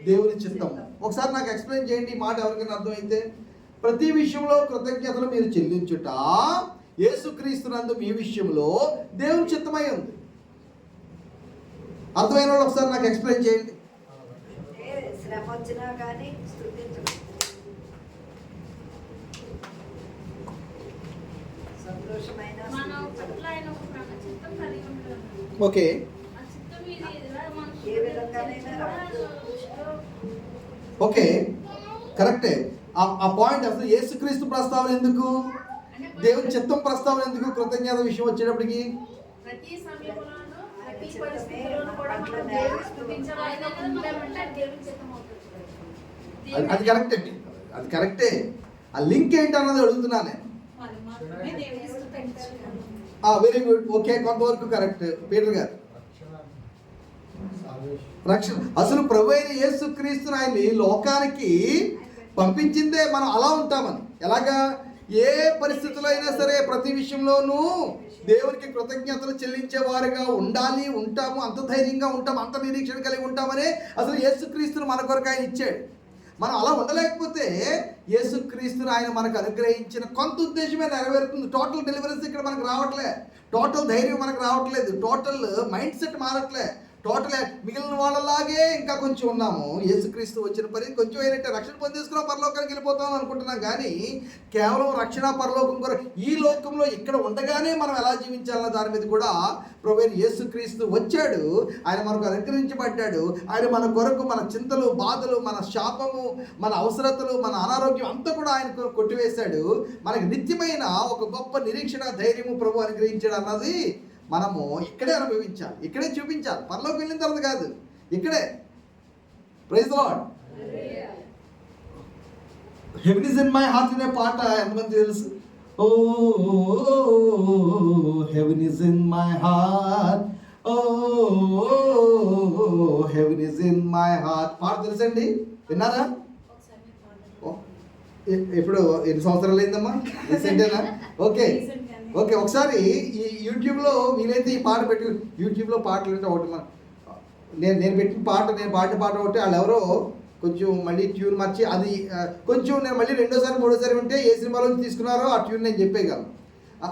దేవుని చిత్తము. ఒకసారి నాకు ఎక్స్ప్లెయిన్ చేయండి ఈ మాట, ఎవరికైనా అర్థమైతే. ప్రతి విషయంలో కృతజ్ఞతలు మీరు చెల్లించుట యేసుక్రీస్తునందు మీ విషయంలో దేవుని చిత్తమై ఉంది. అర్థమైన వాళ్ళు ఒకసారి నాకు ఎక్స్ప్లెయిన్ చేయండి. శ్రమ వచ్చినా కానీ ఓకే, ఓకే, కరెక్టే. ఆ పాయింట్ అసలు యేసుక్రీస్తు ప్రస్తావన ఎందుకు, దేవుని చిత్తం ప్రస్తావన ఎందుకు కృతజ్ఞత విషయం వచ్చేటప్పటికి? అది కరెక్ట్ అండి, అది కరెక్టే. ఆ లింక్ ఏంటన్నది అడుగుతున్నా నేను. వెరీ గుడ్, ఓకే, కొంతవరకు కరెక్ట్ పీటర్ గారు. రక్షణ అసలు ప్రభు అయిన యేసుక్రీస్తుని ఆయన్ని లోకానికి పంపించిందే మనం అలా ఉంటామని. ఎలాగా? ఏ పరిస్థితుల్లో అయినా సరే ప్రతి విషయంలోనూ దేవునికి కృతజ్ఞతలు చెల్లించే వారుగా ఉండాలి, ఉంటాము, అంత ధైర్యంగా ఉంటాము, అంత నిరీక్షణ కలిగి ఉంటామని అసలు యేసుక్రీస్తుని మన కొరకు ఆయన ఇచ్చాడు. మనం అలా ఉండలేకపోతే యేసుక్రీస్తుని ఆయన మనకు అనుగ్రహించిన కొంత ఉద్దేశమే నెరవేరుతుంది. టోటల్ డెలివరెన్స్ ఇక్కడ మనకు రావట్లే, టోటల్ ధైర్యం మనకు రావట్లేదు, టోటల్ మైండ్ సెట్ మారట్లే, టోటల్ మిగిలిన వాళ్ళలాగే ఇంకా కొంచెం ఉన్నాము. యేసుక్రీస్తు వచ్చిన పని కొంచెం అయినట్టే, రక్షణ పొందేసుకున్నాం, పరలోకానికి వెళ్ళిపోతాం అనుకుంటున్నాం. కానీ కేవలం రక్షణ పరలోకం కొరకు ఈ లోకంలో ఇక్కడ ఉండగానే మనం ఎలా జీవించాలన్న దాని మీద కూడా ప్రభువైన యేసుక్రీస్తు వచ్చాడు. ఆయన మనకు అనుగ్రహించబడ్డాడు. ఆయన మన కొరకు మన చింతలు, బాధలు, మన శాపము, మన అవసరతలు, మన అనారోగ్యం అంతా కూడా ఆయన కొట్టివేశాడు. మనకి నిత్యమైన ఒక గొప్ప నిరీక్షణ, ధైర్యము ప్రభు అనుగ్రహించాడు అన్నది మనము ఇక్కడే అనుభవించాలి, ఇక్కడే చూపించాలి. పరలోకి వెళ్ళిన తర్వాత కాదు, ఇక్కడే. Praise the Lord. Heaven is in my heart అనే పాట ఎంతమంది తెలుసు? Oh heaven is in my heart, oh heaven is in my heart పాట తెలుసండి, విన్నారా? ఇప్పుడు ఎన్ని సంవత్సరాలు అయిందమ్మా? రీసెంటేనా? Okay, okay. ఒకసారి ఈ యూట్యూబ్లో వీలైతే ఈ పాట పెట్టి, యూట్యూబ్లో పాటలు అంటే ఒకటి నేను పెట్టిన పాట, నేను పాడిన పాట ఒకటి, వాళ్ళు ఎవరో కొంచెం మళ్ళీ ట్యూన్ మార్చి అది కొంచెం నేను మళ్ళీ రెండోసారి మూడోసారి ఉంటే ఏ సినిమాలో తీసుకున్నారో ఆ ట్యూన్ నేను చెప్పేయగలను.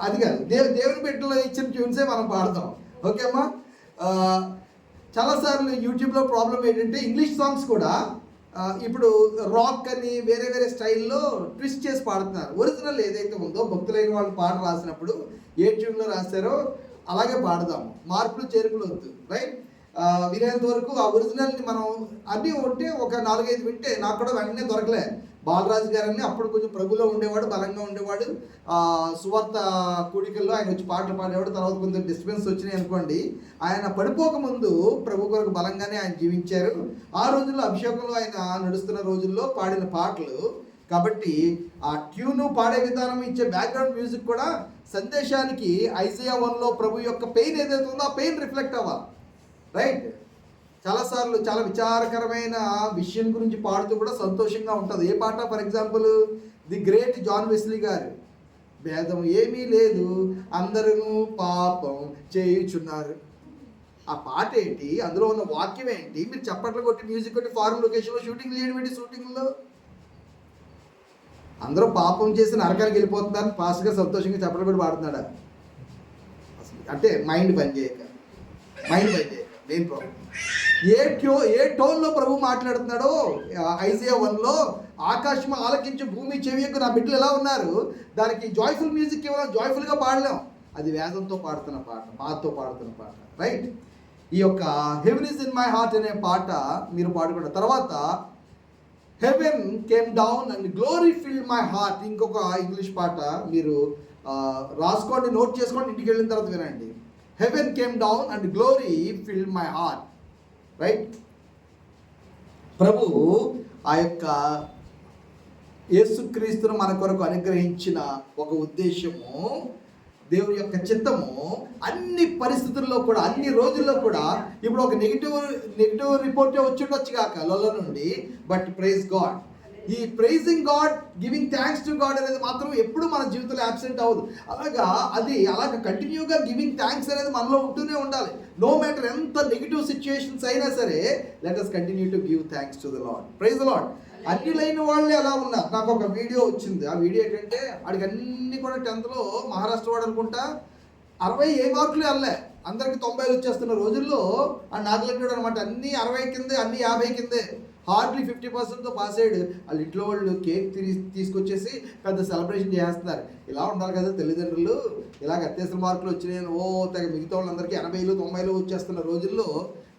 అది కాదు, దేవుని పెట్టిలో ఇచ్చిన ట్యూన్సే మనం పాడతాం. ఓకే అమ్మా. చాలాసార్లు యూట్యూబ్లో ప్రాబ్లం ఏంటంటే ఇంగ్లీష్ సాంగ్స్ కూడా ఇప్పుడు రాక్ అని వేరే వేరే స్టైల్లో ట్విస్ట్ చేసి పాడుతున్నారు. ఒరిజినల్ ఏదైతే ఉందో భక్తులైన వాళ్ళు పాట రాసినప్పుడు ఏ ట్యూన్లో రాస్తారో అలాగే పాడదాము, మార్పులు చేర్పులు వద్దు, రైట్? వినేంత వరకు ఆ ఒరిజినల్ని మనం అన్నీ ఉంటే ఒక 4-5 వింటే నాకు కూడా వెంటనే దొరకలే. బాలరాజు గారని అప్పుడు కొంచెం ప్రభులో ఉండేవాడు, బలంగా ఉండేవాడు. సువార్త కూడికల్లో ఆయన వచ్చి పాటలు పాడేవాడు. తర్వాత కొంచెం డిస్టర్బెన్స్ వచ్చినాయి అనుకోండి. ఆయన పడిపోకముందు ప్రభు కొరకు బలంగానే ఆయన జీవించారు. ఆ రోజుల్లో అభిషేకంలో ఆయన నడుస్తున్న రోజుల్లో పాడిన పాటలు కాబట్టి ఆ ట్యూను పాడే విధానం ఇచ్చే బ్యాక్గ్రౌండ్ మ్యూజిక్ కూడా సందేశానికి ఐజయా 1లో ప్రభు యొక్క పెయిన్ ఏదైతే ఉందో ఆ పెయిన్ రిఫ్లెక్ట్ అవ్వాలి. రైట్? చాలాసార్లు చాలా విచారకరమైన విషయం గురించి పాడుతూ కూడా సంతోషంగా ఉంటుంది. ఏ పాట? For example the great John Wesley గారు, భేదం ఏమీ లేదు అందరూ పాపం చేయుచున్నారు. ఆ పాట ఏంటి? అందులో ఉన్న వాక్యం ఏంటి? మీరు చప్పట్లు కొట్టి మ్యూజిక్ కొట్టి ఫారెన్ లొకేషన్లో షూటింగ్ చేయడం ఏంటి? షూటింగ్లో అందరూ పాపం చేసి నరకానికి వెళ్ళిపోతున్నారని ఫాస్ట్గా సంతోషంగా చప్పట్లు పెట్టి పాడుతున్నాడా? అసలు అంటే మైండ్ పని చేయక మెయిన్ ప్రాబ్లం. ఏ టోన్లో ప్రభు మాట్లాడుతున్నాడో ఐజయా 1లో ఆకాశం ఆలకించి భూమి చెవియకు నా బిడ్డలు ఎలా ఉన్నారు, దానికి జాయ్ఫుల్ మ్యూజిక్ ఇవ్వాలి, జాయ్ఫుల్గా పాడలేం. అది వేదంతో పాడుతున్న పాట, బాధతో పాడుతున్న పాట. రైట్? ఈ యొక్క heaven is in my heart అనే పాట మీరు పాడుకున్న తర్వాత heaven came down and glory fill my heart ఇంకొక ఇంగ్లీష్ పాట మీరు రాసుకోండి, నోట్ చేసుకోండి, ఇంటికి వెళ్ళిన తర్వాత వినండి. Heaven came down and glory fill my heart. Right? ప్రభు ఆ యొక్క యేసుక్రీస్తును మన కొరకు అనుగ్రహించిన ఒక ఉద్దేశము, దేవుని యొక్క చిత్తము అన్ని పరిస్థితుల్లో కూడా, అన్ని రోజుల్లో కూడా. ఇప్పుడు ఒక నెగిటివ్ రిపోర్టే వచ్చి ఉండొచ్చు కాక లోలో నుండి, బట్ ప్రైజ్ గాడ్. ఈ pricing God, giving thanks to God అనేది మాత్రం ఎప్పుడు మన జీవితంలో అబ్సెంట్ అవ్వదు. అలాగ కంటిన్యూగా గివింగ్ థ్యాంక్స్ అనేది మనలో ఉంటూనే ఉండాలి. నో మ్యాటర్ ఎంత నెగిటివ్ సిచ్యుయేషన్స్ అయినా సరే, let us continue to give thanks to the Lord. Praise the Lord. అన్యులైన వాళ్ళే అలా ఉన్నారు. నాకు ఒక వీడియో వచ్చింది. ఆ వీడియో ఏంటంటే వాడికి అన్ని కూడా 10th మహారాష్ట్ర వాడు అనుకుంటా 60 మార్కులు వెళ్ళే, అందరికి 90 వచ్చేస్తున్న రోజుల్లో ఆ నాగలెడ్డి అనమాట. అన్ని 60 కిందే, అన్ని 50 కిందే, హార్డ్లీ 50%తో పాస్ అయ్యాడు. వాళ్ళ ఇంట్లో వాళ్ళు కేక్ తీసుకొచ్చేసి పెద్ద సెలబ్రేషన్ చేస్తున్నారు. ఇలా ఉండాలి కదా తల్లిదండ్రులు, ఇలాగ అత్యవసర మార్కులు వచ్చినాయి ఓ తెగ మిగతా వాళ్ళందరికీ 80, 90 వచ్చేస్తున్న రోజుల్లో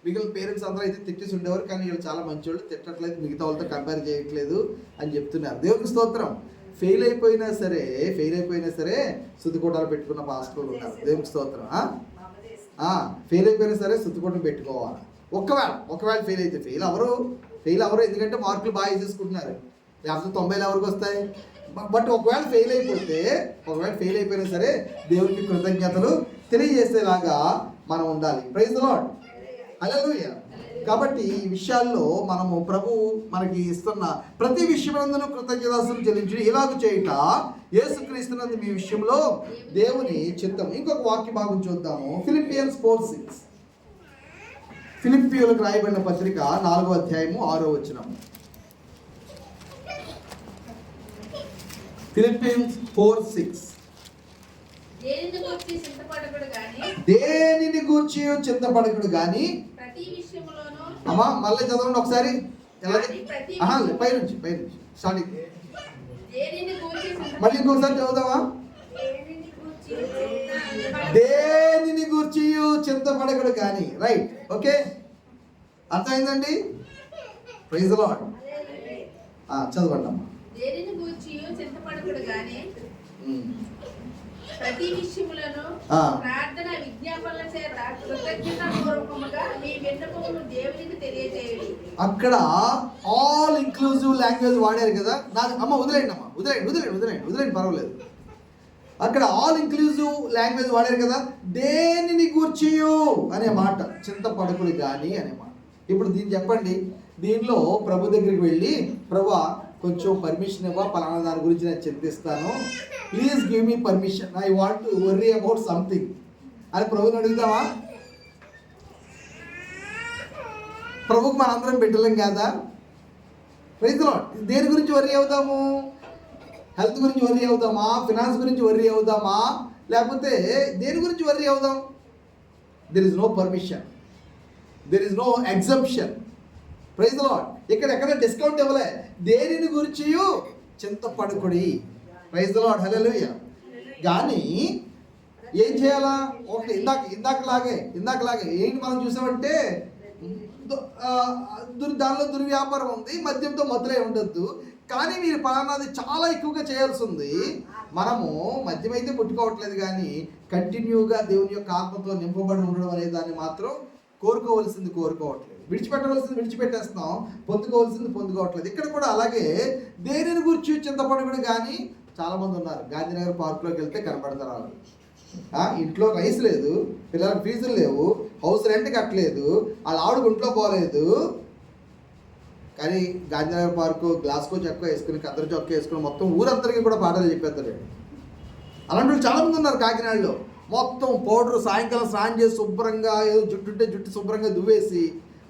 మిగిలిన పేరెంట్స్ అందరూ అయితే తిట్టేసి ఉండేవారు. కానీ వీళ్ళు చాలా మంచివాళ్ళు, తిట్టట్లేదు, మిగతా వాళ్ళతో కంపేర్ చేయట్లేదు అని చెప్తున్నారు. దేవునికి స్తోత్రం. ఫెయిల్ అయిపోయినా సరే సుద్దుకోటాలు పెట్టుకున్న పాస్టర్లు ఉన్నారు. దేవునికి స్తోత్రం. ఫెయిల్ అయిపోయినా సరే సుద్దుకోటం పెట్టుకోవాలి. ఒకవేళ ఫెయిల్ అవరు, ఎందుకంటే మార్కులు బాగా వేసేసుకుంటున్నారు. లేకపోతే 90 ఎవరికి వస్తాయి? బట్ ఒకవేళ ఫెయిల్ అయిపోయినా సరే దేవునికి కృతజ్ఞతలు తెలియజేసేలాగా మనం ఉండాలి. Praise the Lord. హల్లెలూయా. కాబట్టి ఈ విషయాల్లో మనము ప్రభు మనకి ఇస్తున్న ప్రతి విషయమందును కృతజ్ఞతాస్తుతులు చెల్లించి ఇలాగ చేయుట యేసుక్రీస్తునందు మీ విషయంలో దేవుని చిత్తం. ఇంకొక వాక్య భాగం చూద్దాము. ఫిలిప్పియన్స్ 4:6. ఫిలిప్పీయులకు రాయబడిన పత్రిక 4వ అధ్యాయము 6వ వచనం. ఫిలిప్పియన్స్ 4:6. దేనిని గూర్చి చింతపడకుడు గాని అమ్మా మళ్ళీ చదవండి ఒకసారి. పైనుంచి స్టార్టింగ్ మళ్ళీ ఇంకొకసారి చదువుదామా? దేనిని గూర్చి చింతపడకుడు కానీ. రైట్? ఓకే, అర్థమైందండి. Praise the Lord. చదవండి అమ్మా. దేనిని గూర్చి చింతపడకుడు గాని ప్రతి విషయములను ప్రార్థన విజ్ఞాపనల చేత కృతజ్ఞతాపూర్వకముగా మీ విన్నపమును దేవునికి తెలియజేయండి. అక్కడ ఆల్ ఇంక్లూజివ్ లాంగ్వేజ్ వాడారు కదా. అమ్మ వదిలేండి పర్వాలేదు. అక్కడ ఆల్ ఇంక్లూజివ్ లాంగ్వేజ్ వాడారు కదా. దేనిని గూర్చియు అనే మాట, చింతపడకుడు కానీ అనే మాట. ఇప్పుడు దీన్ని చెప్పండి. దీనిలో ప్రభు దగ్గరికి వెళ్ళి, ప్రభువా కొంచెం పర్మిషన్ ఇవ్వ, పలానా దాని గురించి నేను చింతిస్తాను, please give me permission, I want to worry about something అని ప్రభుని అడుగుతామా? ప్రభుకు మనందరం బిడ్డలం కదా. Praise the Lord. దేని గురించి వర్రీ అవుతాము? హెల్త్ గురించి వర్రీ అవుతామా? ఫినాన్స్ గురించి వర్రీ అవుతామా? లేకపోతే దేని గురించి వర్రీ అవుదాం? There is no permission, there is no exemption. Praise the Lord. ఎక్కడ డిస్కౌంట్ ఇవ్వలే. దేనిని గురించి చింతపడకుడి. Praise the Lord. హల్లెలూయా. కానీ ఏం చేయాలా? ఒకటి ఇందాకలాగే ఏంటి మనం చూసామంటే దానిలో దుర్వ్యాపారం ఉంది, మద్యంతో మొదలై ఉండొద్దు, కానీ మీరు పలానాది చాలా ఎక్కువగా చేయాల్సి ఉంది. మనము మద్యం అయితే ముట్టుకోవట్లేదు, కానీ కంటిన్యూగా దేవుని యొక్క ఆత్మతో నింపబడి ఉండడం అనే దాన్ని మాత్రం కోరుకోవట్లేదు. విడిచిపెట్టవలసింది విడిచిపెట్టేస్తున్నాం, పొందుకోవాల్సింది పొందుకోవట్లేదు. ఇక్కడ కూడా అలాగే దేనిని గురించి చింతపడకుడు కానీ చాలామంది ఉన్నారు. గాంధీనగర్ పార్కులోకి వెళ్తే కనపడతారు వాళ్ళు. ఇంట్లో రైస్ లేదు, పిల్లలకు ఫీజులు లేవు, హౌస్ రెంట్ కట్టలేదు, వాళ్ళ ఆవిడకు ఇంట్లో పోలేదు, కానీ గాంధీనగర్ పార్కు గ్లాస్కో చొక్కా వేసుకుని కద్దరు చొక్కా వేసుకుని మొత్తం ఊరందరికీ కూడా పాఠాలు చెప్పేస్తాడు. అలాంటి వాళ్ళు చాలామంది ఉన్నారు కాకినాడలో. మొత్తం పౌడర్ సాయంకాలం స్నానం చేసి శుభ్రంగా ఏదో జుట్టు శుభ్రంగా దువ్వేసి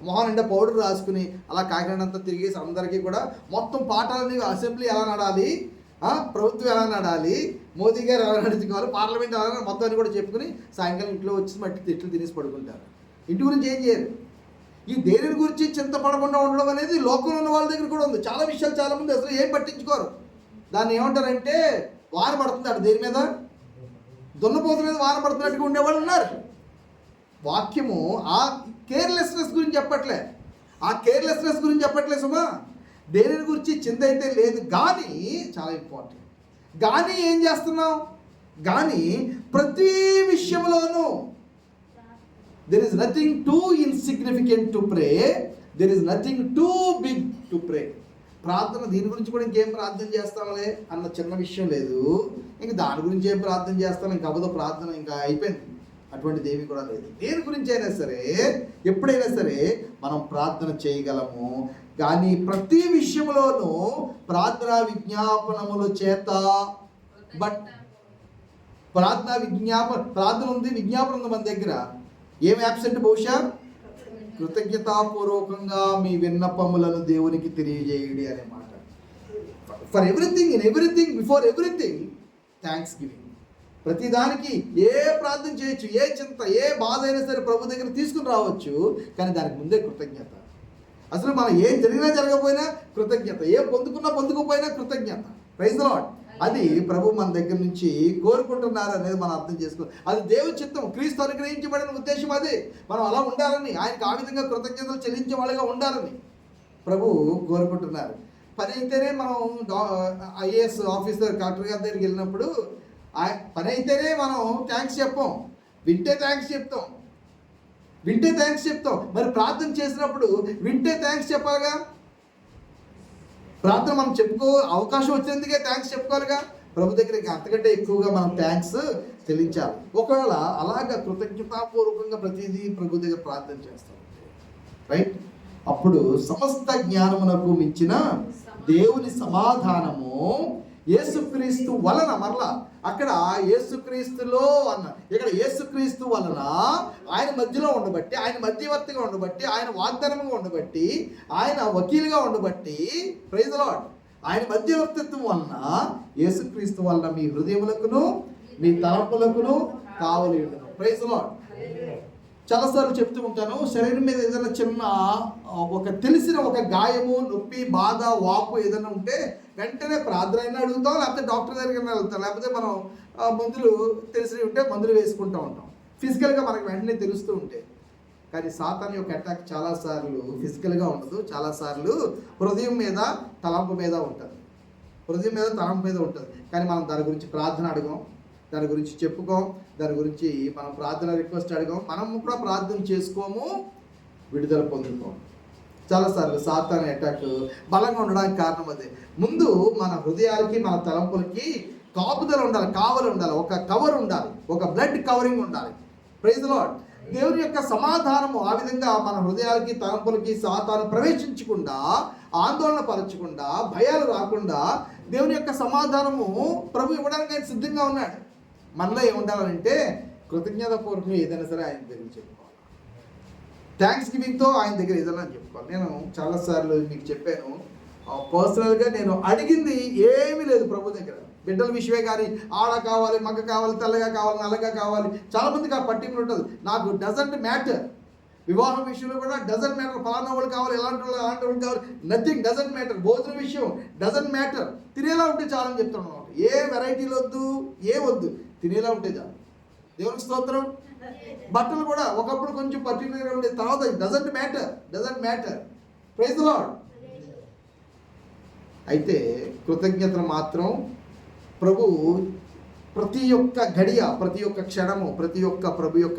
మొహం నిండా పౌడర్ రాసుకుని అలా కాకినాడ అంతా తిరిగేసి అందరికీ కూడా మొత్తం పాఠాలని, అసెంబ్లీ ఎలా నడాలి, ప్రభుత్వం ఎలా నడాలి, మోదీ గారు ఎలా నడుచుకోవాలి, పార్లమెంట్ ఎలా మొత్తం అని కూడా చెప్పుకుని సాయంకాలం ఇంట్లో వచ్చి మట్టి తిట్లు తినేసి పడుకుంటారు. ఇంటి గురించి ఏం చేయరు. ఈ దేని గురించి చింతపడకుండా ఉండడం అనేది లోకంలో ఉన్న వాళ్ళ దగ్గర కూడా ఉంది. చాలా విషయాలు చాలామంది అసలు ఏం పట్టించుకోరు. దాన్ని ఏమంటారంటే వాన పడుతుంది, దేని మీద, దున్నపోతు మీద వాన పడుతున్నట్టుగా ఉండేవాళ్ళు ఉన్నారు. వాక్యము ఆ కేర్లెస్నెస్ గురించి చెప్పట్లే సుమా. దేని గురించి చింత అయితే లేదు, కానీ చాలా ఇంపార్టెంట్. కానీ ఏం చేస్తున్నాం? కానీ ప్రతి విషయంలోనూ there is nothing too insignificant to pray, there is nothing too big to pray. ప్రార్థన దీని గురించి కూడా ఇంకేం ప్రార్థన చేస్తామలే అన్న చిన్న విషయం లేదు, ఇంకా దాని గురించి ఏం ప్రార్థన చేస్తాం, ఇంకా అవ్వదు ప్రార్థన, ఇంకా అయిపోయింది, అటువంటిది ఏమీ కూడా లేదు. దేని గురించి అయినా సరే ఎప్పుడైనా సరే మనం ప్రార్థన చేయగలము. కానీ ప్రతి విషయంలోనూ ప్రార్థనా విజ్ఞాపనముల చేత, బట్ ప్రార్థన ఉంది, విజ్ఞాపన ఉంది మన దగ్గర. ఏం యాబ్సెంట్? బహుశా కృతజ్ఞతాపూర్వకంగా మీ విన్నపములను దేవునికి తెలియజేయుడి అనే మాట. For everything, in everything, before everything thanks giving. ప్రతిదానికి ఏ ప్రార్థన చేయొచ్చు, ఏ చింత, ఏ బాధ అయినా సరే ప్రభు దగ్గర తీసుకుని రావచ్చు, కానీ దానికి ముందే కృతజ్ఞత. అసలు మనం ఏం జరిగినా జరగకపోయినా కృతజ్ఞత, ఏం పొందుకోపోయినా కృతజ్ఞత. Praise the Lord. అది ప్రభు మన దగ్గర నుంచి కోరుకుంటున్నారు అనేది మనం అర్థం చేసుకోవాలి. అది దేవుని చిత్తం, క్రీస్తు అనుగ్రహించబడిన ఉద్దేశం అది. మనం అలా ఉండాలని, ఆయనకు ఆ విధంగా కృతజ్ఞతలు చెల్లించే వాళ్ళగా ఉండాలని ప్రభు కోరుకుంటున్నారు. పని అయితేనే మనం ఐఏఎస్ ఆఫీసర్ కలెక్టర్ గారి దగ్గరికి వెళ్ళినప్పుడు పని అయితేనే మనం థ్యాంక్స్ చెప్పాం, వింటే థ్యాంక్స్ చెప్తాం. మరి ప్రార్థన చేసినప్పుడు వింటే థ్యాంక్స్ చెప్పాలిగా. ప్రార్థన మనం అవకాశం వచ్చినందుకే థ్యాంక్స్ చెప్పుకోవాలిగా. ప్రభు దగ్గరికి అంతకంటే ఎక్కువగా మనం థ్యాంక్స్ చెల్లించాలి. ఒకవేళ అలాగా కృతజ్ఞతాపూర్వకంగా ప్రతిదీ ప్రభు దగ్గర ప్రార్థన చేస్తాం, రైట్? అప్పుడు సమస్త జ్ఞానమునకు మించిన దేవుని సమాధానము యేసుక్రీస్తు వలన, మరలా అక్కడ యేసుక్రీస్తులో అన్న, ఇక్కడ యేసుక్రీస్తు వలన, ఆయన మధ్యలో ఉండబట్టి, ఆయన మధ్యవర్తిగా ఉండబట్టి, ఆయన వాగ్దానంగా ఉండబట్టి, ఆయన వకీలుగా ఉండబట్టి, ప్రైజ్ ది లార్డ్, ఆయన మధ్యవర్తిత్వం వలన, యేసుక్రీస్తు వలన మీ హృదయములకును మీ తలంపులకును కావలి ఉండను. Praise the Lord. చాలాసార్లు చెప్తూ ఉంటాను, శరీరం మీద ఏదైనా చిన్న తెలిసిన ఒక గాయము, నొప్పి, బాధ, వాపు ఏదైనా ఉంటే వెంటనే ప్రార్థన అయినా అడుగుతాం, లేకపోతే డాక్టర్ దగ్గరికి వెళ్తాం, లేకపోతే మనం మందులు తెలిసినవి ఉంటే మందులు వేసుకుంటూ ఉంటాం, ఫిజికల్గా మనకు వెంటనే తెలుస్తూ ఉంటే. కానీ సాతాను యొక్క అటాక్ చాలాసార్లు ఫిజికల్గా ఉండదు, చాలాసార్లు హృదయం మీద తలంపు మీద ఉంటుంది. కానీ మనం దాని గురించి ప్రార్థన అడగం, దాని గురించి చెప్పుకోం, దాని గురించి మనం ప్రార్థన రిక్వెస్ట్ అడగం, మనం కూడా ప్రార్థన చేసుకోము, విడుదల పొందుకోం. చాలాసార్లు సాతాను అటాక్ బలంగా ఉండడానికి కారణం అదే. ముందు మన హృదయాలకి, మన తలంపులకి కాపుదల ఉండాలి, కావలి ఉండాలి, ఒక కవర్ ఉండాలి, ఒక బ్లడ్ కవరింగ్ ఉండాలి. Praise the Lord. దేవుని యొక్క సమాధానము ఆ విధంగా మన హృదయాలకి, తలంపులకి సాతాను ప్రవేశించకుండా, ఆందోళన పరచకుండా, భయాలు రాకుండా దేవుని యొక్క సమాధానము ప్రభు ఇవ్వడానికి ఆయన సిద్ధంగా ఉన్నాడు. మనలో ఏముండాలంటే కృతజ్ఞతాపూర్వకంగా ఏదైనా సరే ఆయన దగ్గర చెప్పుకోవాలి, థ్యాంక్స్ గివింగ్తో ఆయన దగ్గర ఏదైనా చెప్పుకోవాలి. నేను చాలాసార్లు మీకు చెప్పాను, పర్సనల్గా నేను అడిగింది ఏమీ లేదు ప్రభు దగ్గర. బిడ్డల విషయమే కానీ, ఆడ కావాలి, మగ కావాలి, తెల్లగా కావాలి, నల్లగా కావాలి, చాలామందికి ఆ పట్టింపు ఉంటుంది. నాకు డజంట్ మ్యాటర్. వివాహం విషయంలో కూడా డజంట్ మ్యాటర్. ఫలానా వాళ్ళు కావాలి, ఎలాంటి వాళ్ళు కావాలి, నథింగ్ డజంట్ మ్యాటర్. భోజనం విషయం డజంట్ మ్యాటర్. తినేలా ఉంటే చాలని చెప్తున్నాను. ఏ వెరైటీలు వద్దు, వద్దు, తినేలా ఉంటే చాలు. దేవునికి స్తోత్రం. బట్టలు కూడా ఒకప్పుడు కొంచెం పర్టికులర్గా ఉండేది, తర్వాత doesn't matter. Praise the Lord. అయితే కృతజ్ఞతలు మాత్రం ప్రభు ప్రతి ఒక్క గడియ, ప్రతి ఒక్క క్షణము, ప్రతి ఒక్క ప్రభు యొక్క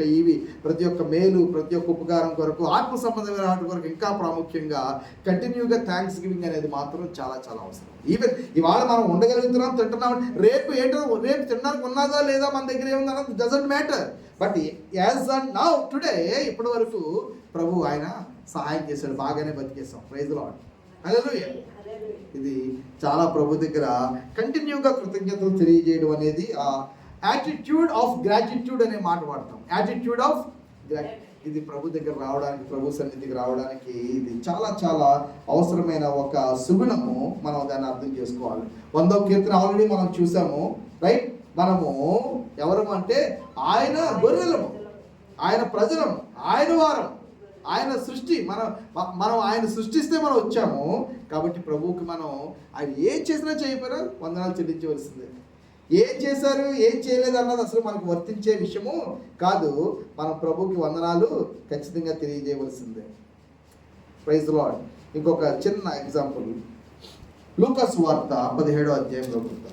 ప్రతి ఒక్క మేలు, ప్రతి ఒక్క ఉపకారం కొరకు, ఆత్మ సంబంధమైన వాటి కొరకు ఇంకా ప్రాముఖ్యంగా కంటిన్యూగా థ్యాంక్స్ గివింగ్ అనేది మాత్రం చాలా చాలా అవసరం. ఈవెన్ ఇవాళ మనం ఉండగలుగుతున్నాం, తింటున్నాం, రేపు తినడానికి ఉన్నదా లేదా మన దగ్గర ఏముందన్నది doesn't matter. But as and now today ఇప్పటి వరకు ప్రభు ఆయన సహాయం చేశాడు, బాగానే బతికేస్తాం. Praise the Lord. హల్లెలూయా. ఇది చాలా ప్రభు దగ్గర కంటిన్యూగా కృతజ్ఞతలు తెలియజేయడం అనేది ఆ యాటిట్యూడ్ ఆఫ్ గ్రాటిట్యూడ్ అనే మాట వాడతాం. యాటిట్యూడ్ ఆఫ్ ఇది ప్రభు దగ్గర రావడానికి, ప్రభు సన్నిధికి రావడానికి ఇది చాలా చాలా అవసరమైన ఒక సుగుణము. మనం దాన్ని అర్థం చేసుకోవాలి. 100వ కీర్తన ఆల్రెడీ మనం చూసాము, రైట్? మనము ఎవరు అంటే ఆయన గొర్రెలము, ఆయన ప్రజలము, ఆయన వారం, ఆయన సృష్టి. మనం ఆయన సృష్టిస్తే మనం వచ్చాము కాబట్టి ప్రభువుకి మనం ఆయన ఏం చేసినా చేయకపోయినా వందనాలు చెల్లించవలసిందే. ఏం చేశారు ఏం చేయలేదు అన్నది అసలు మనకు వర్తించే విషయము కాదు. మనం ప్రభువుకి వందనాలు ఖచ్చితంగా తెలియజేయవలసిందే. Praise the lord. ఇంకొక చిన్న ఎగ్జాంపుల్, లూకా సువార్త 17వ అధ్యాయంలో చూద్దాం.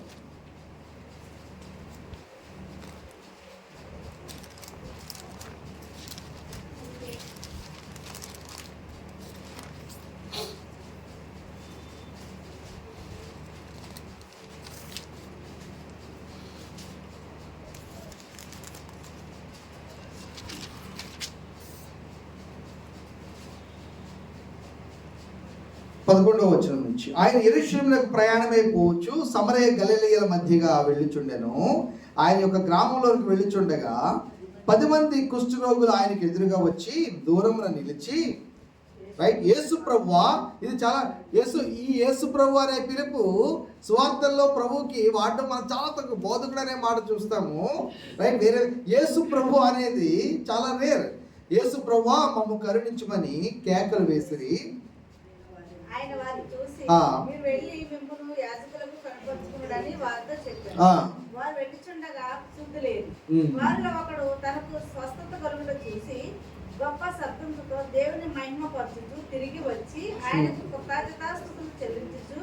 పదకొండవ వచనం నుంచి, ఆయన యెరూషలేమునకు ప్రయాణమైపోవచ్చు సమరయ గలిలయల మధ్యగా వెళ్ళుచుండెను. ఆయన యొక్క గ్రామంలోకి వెళ్ళుచుండగా 10 మంది కుష్ఠరోగులు ఆయనకు ఎదురుగా వచ్చి దూరమున నిలిచి, రైట్? యేసు ప్రభువా, ఇది చాలా యేసు ప్రభు అనే పిలుపు సువార్తల్లో ప్రభువుకి వాడడం మనం చాలా తక్కువ. బోధకుడు అనే మాట చూస్తాము, రైట్? వేరే యేసు ప్రభు అనేది చాలా రేర్. యేసు ప్రభువా మమ్ము కరుణించమని కేకలు వేసిరి. ఆయన వారిని చూసి మీరు వెళ్ళి మిమ్మల్ని యాజకులకు కనపరుచుకున్నాడని వారితో చెప్పారు. వారు వెళ్ళుచుండగా శుద్ధి లేదు. వారిలో ఒకడు తనకు స్వస్థత కలుగుట చూసి గొప్ప శబ్దంతో దేవుని మహిమపరచుచు తిరిగి వచ్చి ఆయనకు కృతజ్ఞతాస్తుతులు చెల్లించుచు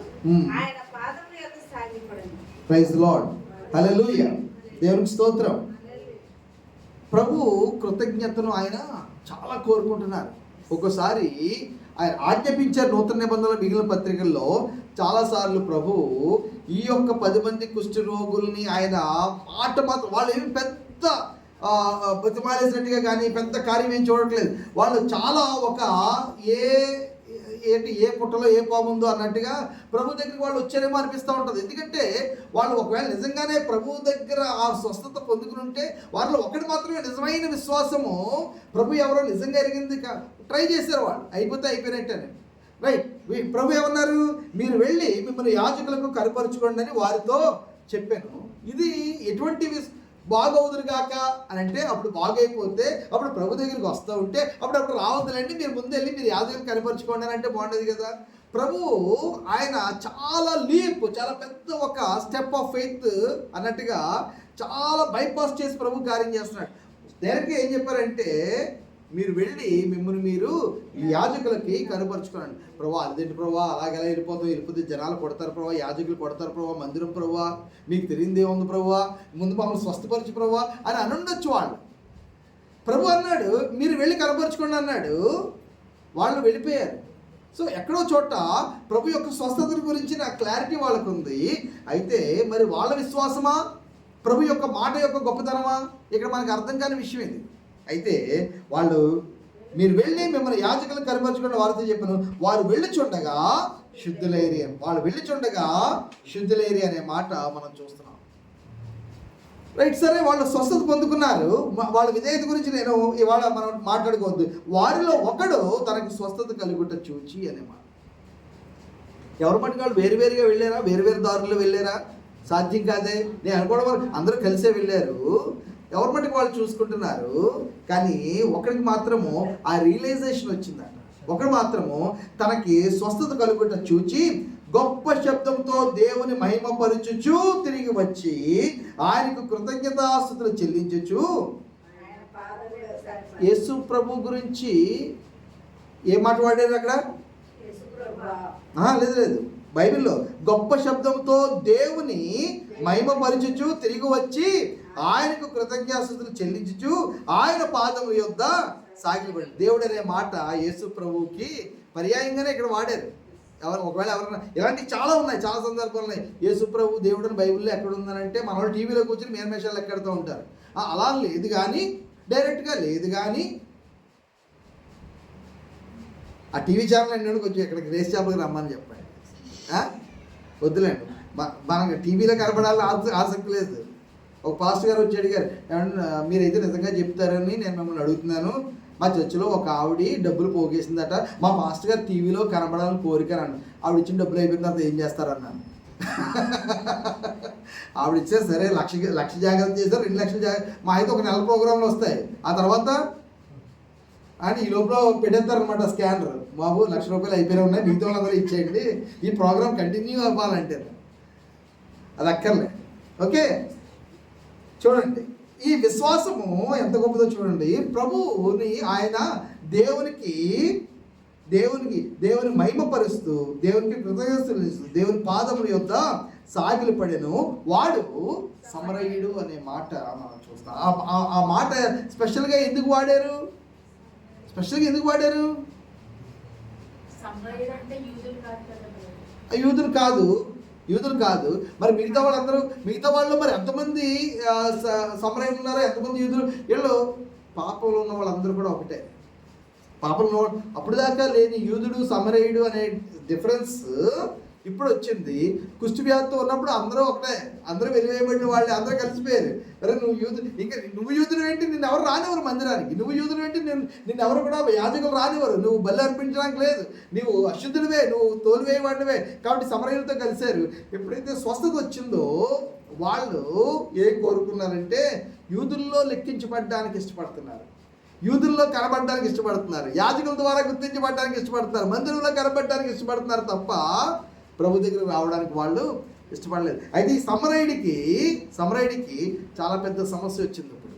ఆయన పాదముల యొద్ద సాగిపడింది. Praise the Lord. హల్లెలూయా. దేవునికి స్తోత్రం. ప్రభు కృతజ్ఞతను ఆయన చాలా కోరుకుంటున్నారు. ఒక్కోసారి ఆయన ఆజ్ఞాపించారు. నూతన నిబంధనల మిగిలిన పత్రికల్లో చాలాసార్లు ప్రభు ఈ యొక్క 10 మంది కుష్ఠరోగుల్ని ఆయన మాట మాత్రం, వాళ్ళు ఏమి పెద్ద బతిమాలేసినట్టుగా కానీ పెద్ద కార్యం ఏం చూడట్లేదు. వాళ్ళు చాలా ఒక ఏ పుట్టలో ఏ పాముందో అన్నట్టుగా ప్రభు దగ్గరికి వాళ్ళు వచ్చారేమో అనిపిస్తూ ఉంటుంది. ఎందుకంటే వాళ్ళు ఒకవేళ నిజంగానే ప్రభు దగ్గర ఆ స్వస్థత పొందుకుని ఉంటే వారిలో ఒకటి మాత్రమే నిజమైన విశ్వాసము, ప్రభు ఎవరో నిజంగా ఎరిగింది ట్రై చేశారు. వాళ్ళు అయిపోయినట్టేనే, రైట్? ప్రభు ఏమన్నారు? మీరు వెళ్ళి మిమ్మల్ని యాజకులకు కనపరుచుకోండి అని వారితో చెప్పాను. ఇది ఎటువంటి బాగవుదురు కాక అని అంటే, అప్పుడు బాగైపోతే అప్పుడు ప్రభు దగ్గరికి వస్తూ ఉంటే అప్పుడు రావద్దులండి, మీరు ముందు వెళ్ళి మీరు యాజకులు కనపరుచుకోండి అని అంటే బాగుండేది కదా. ప్రభు ఆయన చాలా చాలా పెద్ద ఒక స్టెప్ ఆఫ్ ఫెయిత్ అన్నట్టుగా చాలా బైపాస్ చేసి ప్రభు కార్యం చేస్తున్నాడు. డైరెక్ట్గా ఏం చెప్పారంటే, మీరు వెళ్ళి మిమ్మల్ని మీరు ఈ యాజకులకి కనపరుచుకోండి. ప్రభా అదేంటి ప్రభా అలాగెలా వెళ్ళిపోతే జనాలు కొడతారు ప్రభా, యాజకులు కొడతారు ప్రభా, మందిరం ప్రభా, మీకు తెలియదు ఏముంది ప్రభా, ముందు మమ్మల్ని స్వస్థపరచు ప్రభా అని అనుండొచ్చు వాళ్ళు. ప్రభు అన్నాడు మీరు వెళ్ళి కనపరుచుకోండి అన్నాడు. వాళ్ళు వెళ్ళిపోయారు. సో ఎక్కడో చోట ప్రభు యొక్క స్వస్థత గురించిన క్లారిటీ వాళ్ళకు ఉంది. అయితే మరి వాళ్ళ విశ్వాసమా, ప్రభు యొక్క మాట యొక్క గొప్పతనమా, ఇక్కడ మనకు అర్థం కాని విషయం ఇది. అయితే వాళ్ళు మీరు వెళ్ళి మిమ్మల్ని యాజకులను కనపరుచుకున్న వారితో చెప్పాను. వారు వెళ్ళుచుండగా శుద్ధులైరి, వాళ్ళు వెళ్ళుచుండగా శుద్ధులైరి అనే మాట మనం చూస్తున్నాం. రైట్? సరే, వాళ్ళు స్వస్థత పొందుకున్నారు. వాళ్ళ విధేయత గురించి నేను ఇవాళ మనం మాట్లాడుకోవద్దు. వారిలో ఒకడు తనకు స్వస్థత కలుగుట చూచి అనే మాట. ఎవరు మటుకు వాళ్ళు వేరువేరుగా వెళ్ళారా, వేరువేరు దారుల్లో వెళ్ళారా? సాధ్యం కాదే. నేను అనుకోవడం అందరూ కలిసే వెళ్ళారు. ఎవరి మటుకు వాళ్ళు చూసుకుంటున్నారు. కానీ ఒకరికి మాత్రము ఆ రియలైజేషన్ వచ్చిందట. ఒకడు మాత్రము తనకి స్వస్థత కలుగుట చూచి గొప్ప శబ్దంతో దేవుని మహిమపరచుచు తిరిగి వచ్చి ఆయనకు కృతజ్ఞతాస్తుతులు చెల్లించుచు. ఆయన పాదములకు సాగిపోయి. యేసు ప్రభు గురించి ఏ మాట వాడారు అక్కడ? యేసు ప్రభువా. లేదు బైబిల్లో గొప్ప శబ్దంతో దేవుని మహిమపరచుచు తిరిగి వచ్చి ఆయనకు కృతజ్ఞతాస్తుతులు చెల్లించుచు ఆయన పాదముల యొద్ద సాగిలపడి. దేవుడు అనే మాట యేసు ప్రభువుకి పర్యాయంగానే ఇక్కడ వాడారు. ఒకవేళ ఎవరైనా ఇలాంటివి చాలా ఉన్నాయి, చాలా సందర్భాలు ఉన్నాయి. యేసు ప్రభు దేవుడు బైబిల్లో ఎక్కడ ఉందనంటే మన వాళ్ళు టీవీలో కూర్చొని మేర్మేషాలు ఎక్కడుతూ ఉంటారు. అలా లేదు కానీ, డైరెక్ట్గా లేదు కానీ, ఆ టీవీ ఛానల్ అండి కొంచెం ఇక్కడికి రేస్ చేపలకి రమ్మని చెప్పండి. వద్దులేండి, మనకు టీవీలో కనపడాలని ఆసక్తి లేదు. ఒక పాస్టర్ గారు వచ్చి అడిగారు, మీరైతే నిజంగా చెప్తారని నేను మిమ్మల్ని అడుగుతున్నాను. మా చర్చిలో ఒక ఆవిడ డబ్బులు పోగేసిందట, మా పాస్టర్ గారు టీవీలో కనపడాలని కోరికనండి. ఆవిడ ఇచ్చిన డబ్బులు అయిపోయిన తర్వాత ఏం చేస్తారన్నాను. ఆవిడ ఇచ్చారు సరే, లక్ష జాగ్రత్త చేశారు, 2 లక్షలు జాగ్రత్త, మా అయితే ఒక నెల ప్రోగ్రాంలు వస్తాయి. ఆ తర్వాత అని ఈ లోపల పెట్టేస్తారనమాట స్కానర్, బాబు ₹1,00,000 అయిపోయినా ఉన్నాయి, మిగతా వాళ్ళందరూ ఇచ్చేయండి, ఈ ప్రోగ్రామ్ కంటిన్యూ అవ్వాలంటే. అది అక్కర్లే. ఓకే, చూడండి ఈ విశ్వాసము ఎంత గొప్పదో చూడండి. ప్రభువుని ఆయన దేవుని మహిమపరుస్తూ, దేవునికి కృతజ్ఞతలు ఇస్తూ దేవుని పాదముల యొద్ద సాగిలి పడెను. వాడు సమరయుడు అనే మాట మనం చూస్తాం. ఆ మాట స్పెషల్గా ఎందుకు వాడారు? యూదులు కాదు. మరి మిగతా వాళ్ళు మరి ఎంతమంది సమరయులు ఉన్నారో, ఎంతమంది యూదులు? వీళ్ళు పాపంలో ఉన్న వాళ్ళందరూ కూడా ఒకటే. పాపంలో అప్పుడు దాకా లేని యూదుడు సమరయుడు అనే డిఫరెన్స్ ఇప్పుడు వచ్చింది. కుష్టి వ్యాధితో ఉన్నప్పుడు అందరూ ఒకటే, అందరూ వెలివేయబడిన వాళ్ళే, అందరూ కలిసిపోయారు. అరే నువ్వు యూదుడు ఏంటి, నిన్ను ఎవరు రానివ్వరు మందిరానికి. నువ్వు యూదుడు ఏంటి, నిన్ను ఎవరు కూడా యాజకులు రానివ్వరు. నువ్వు బలి అర్పించడానికి లేదు, నువ్వు అశుద్ధుడివే, నువ్వు తోలువేయవాడివే. కాబట్టి సమరయులతో కలిశారు. ఎప్పుడైతే స్వస్థత వచ్చిందో వాళ్ళు ఏం కోరుకున్నారంటే యూదుల్లో లెక్కించబడడానికి ఇష్టపడుతున్నారు, యూదుల్లో కనబడడానికి ఇష్టపడుతున్నారు, యాజకుల ద్వారా గుర్తించబడడానికి ఇష్టపడుతున్నారు, మందిరంలో కనబడడానికి ఇష్టపడుతున్నారు తప్ప ప్రభు దగ్గరకు రావడానికి వాళ్ళు ఇష్టపడలేదు. అయితే ఈ సమరయుడికి చాలా పెద్ద సమస్య వచ్చింది. ఇప్పుడు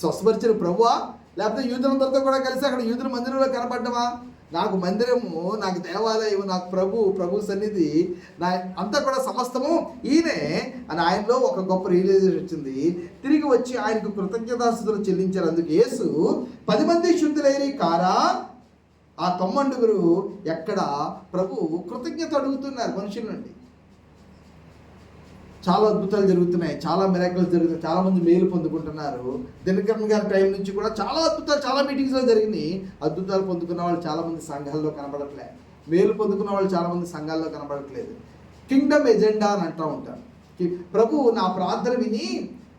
స్వస్థపరిచిన ప్రభువా, లేకపోతే యూదులందరితో కూడా కలిసి అక్కడ యూదుల మందిరంలో కనబడ్డమా? నాకు మందిరము, నాకు దేవాలయం, నాకు ప్రభు సన్నిధి, నా అంతా కూడా సమస్తము ఈయనే అని ఆయనలో ఒక గొప్ప రియలైజేషన్ వచ్చింది. తిరిగి వచ్చి ఆయనకు కృతజ్ఞతాస్తుతులు చెల్లించారు. అందుకు యేసు 10 మంది శుద్ధులైరి కారా, ఆ 90 ఎక్కడ ప్రభు కృతజ్ఞత అడుగుతున్నారు మనుషుల నుండి. చాలా అద్భుతాలు జరుగుతున్నాయి, చాలా మిరాకిల్స్ జరుగుతున్నాయి, చాలా మంది మేలు పొందుకుంటున్నారు. దినకరన్ గారి టైం నుంచి కూడా చాలా అద్భుతాలు, చాలా మీటింగ్స్లో జరిగినాయి. అద్భుతాలు పొందుకున్న వాళ్ళు చాలా మంది సంఘాల్లో కనబడట్లేదు, మేలు పొందుకున్న వాళ్ళు చాలా మంది సంఘాల్లో కనబడట్లేదు. కింగ్డమ్ ఎజెండా అని అంటూ ఉంటారు. ప్రభు నా ప్రార్థన విని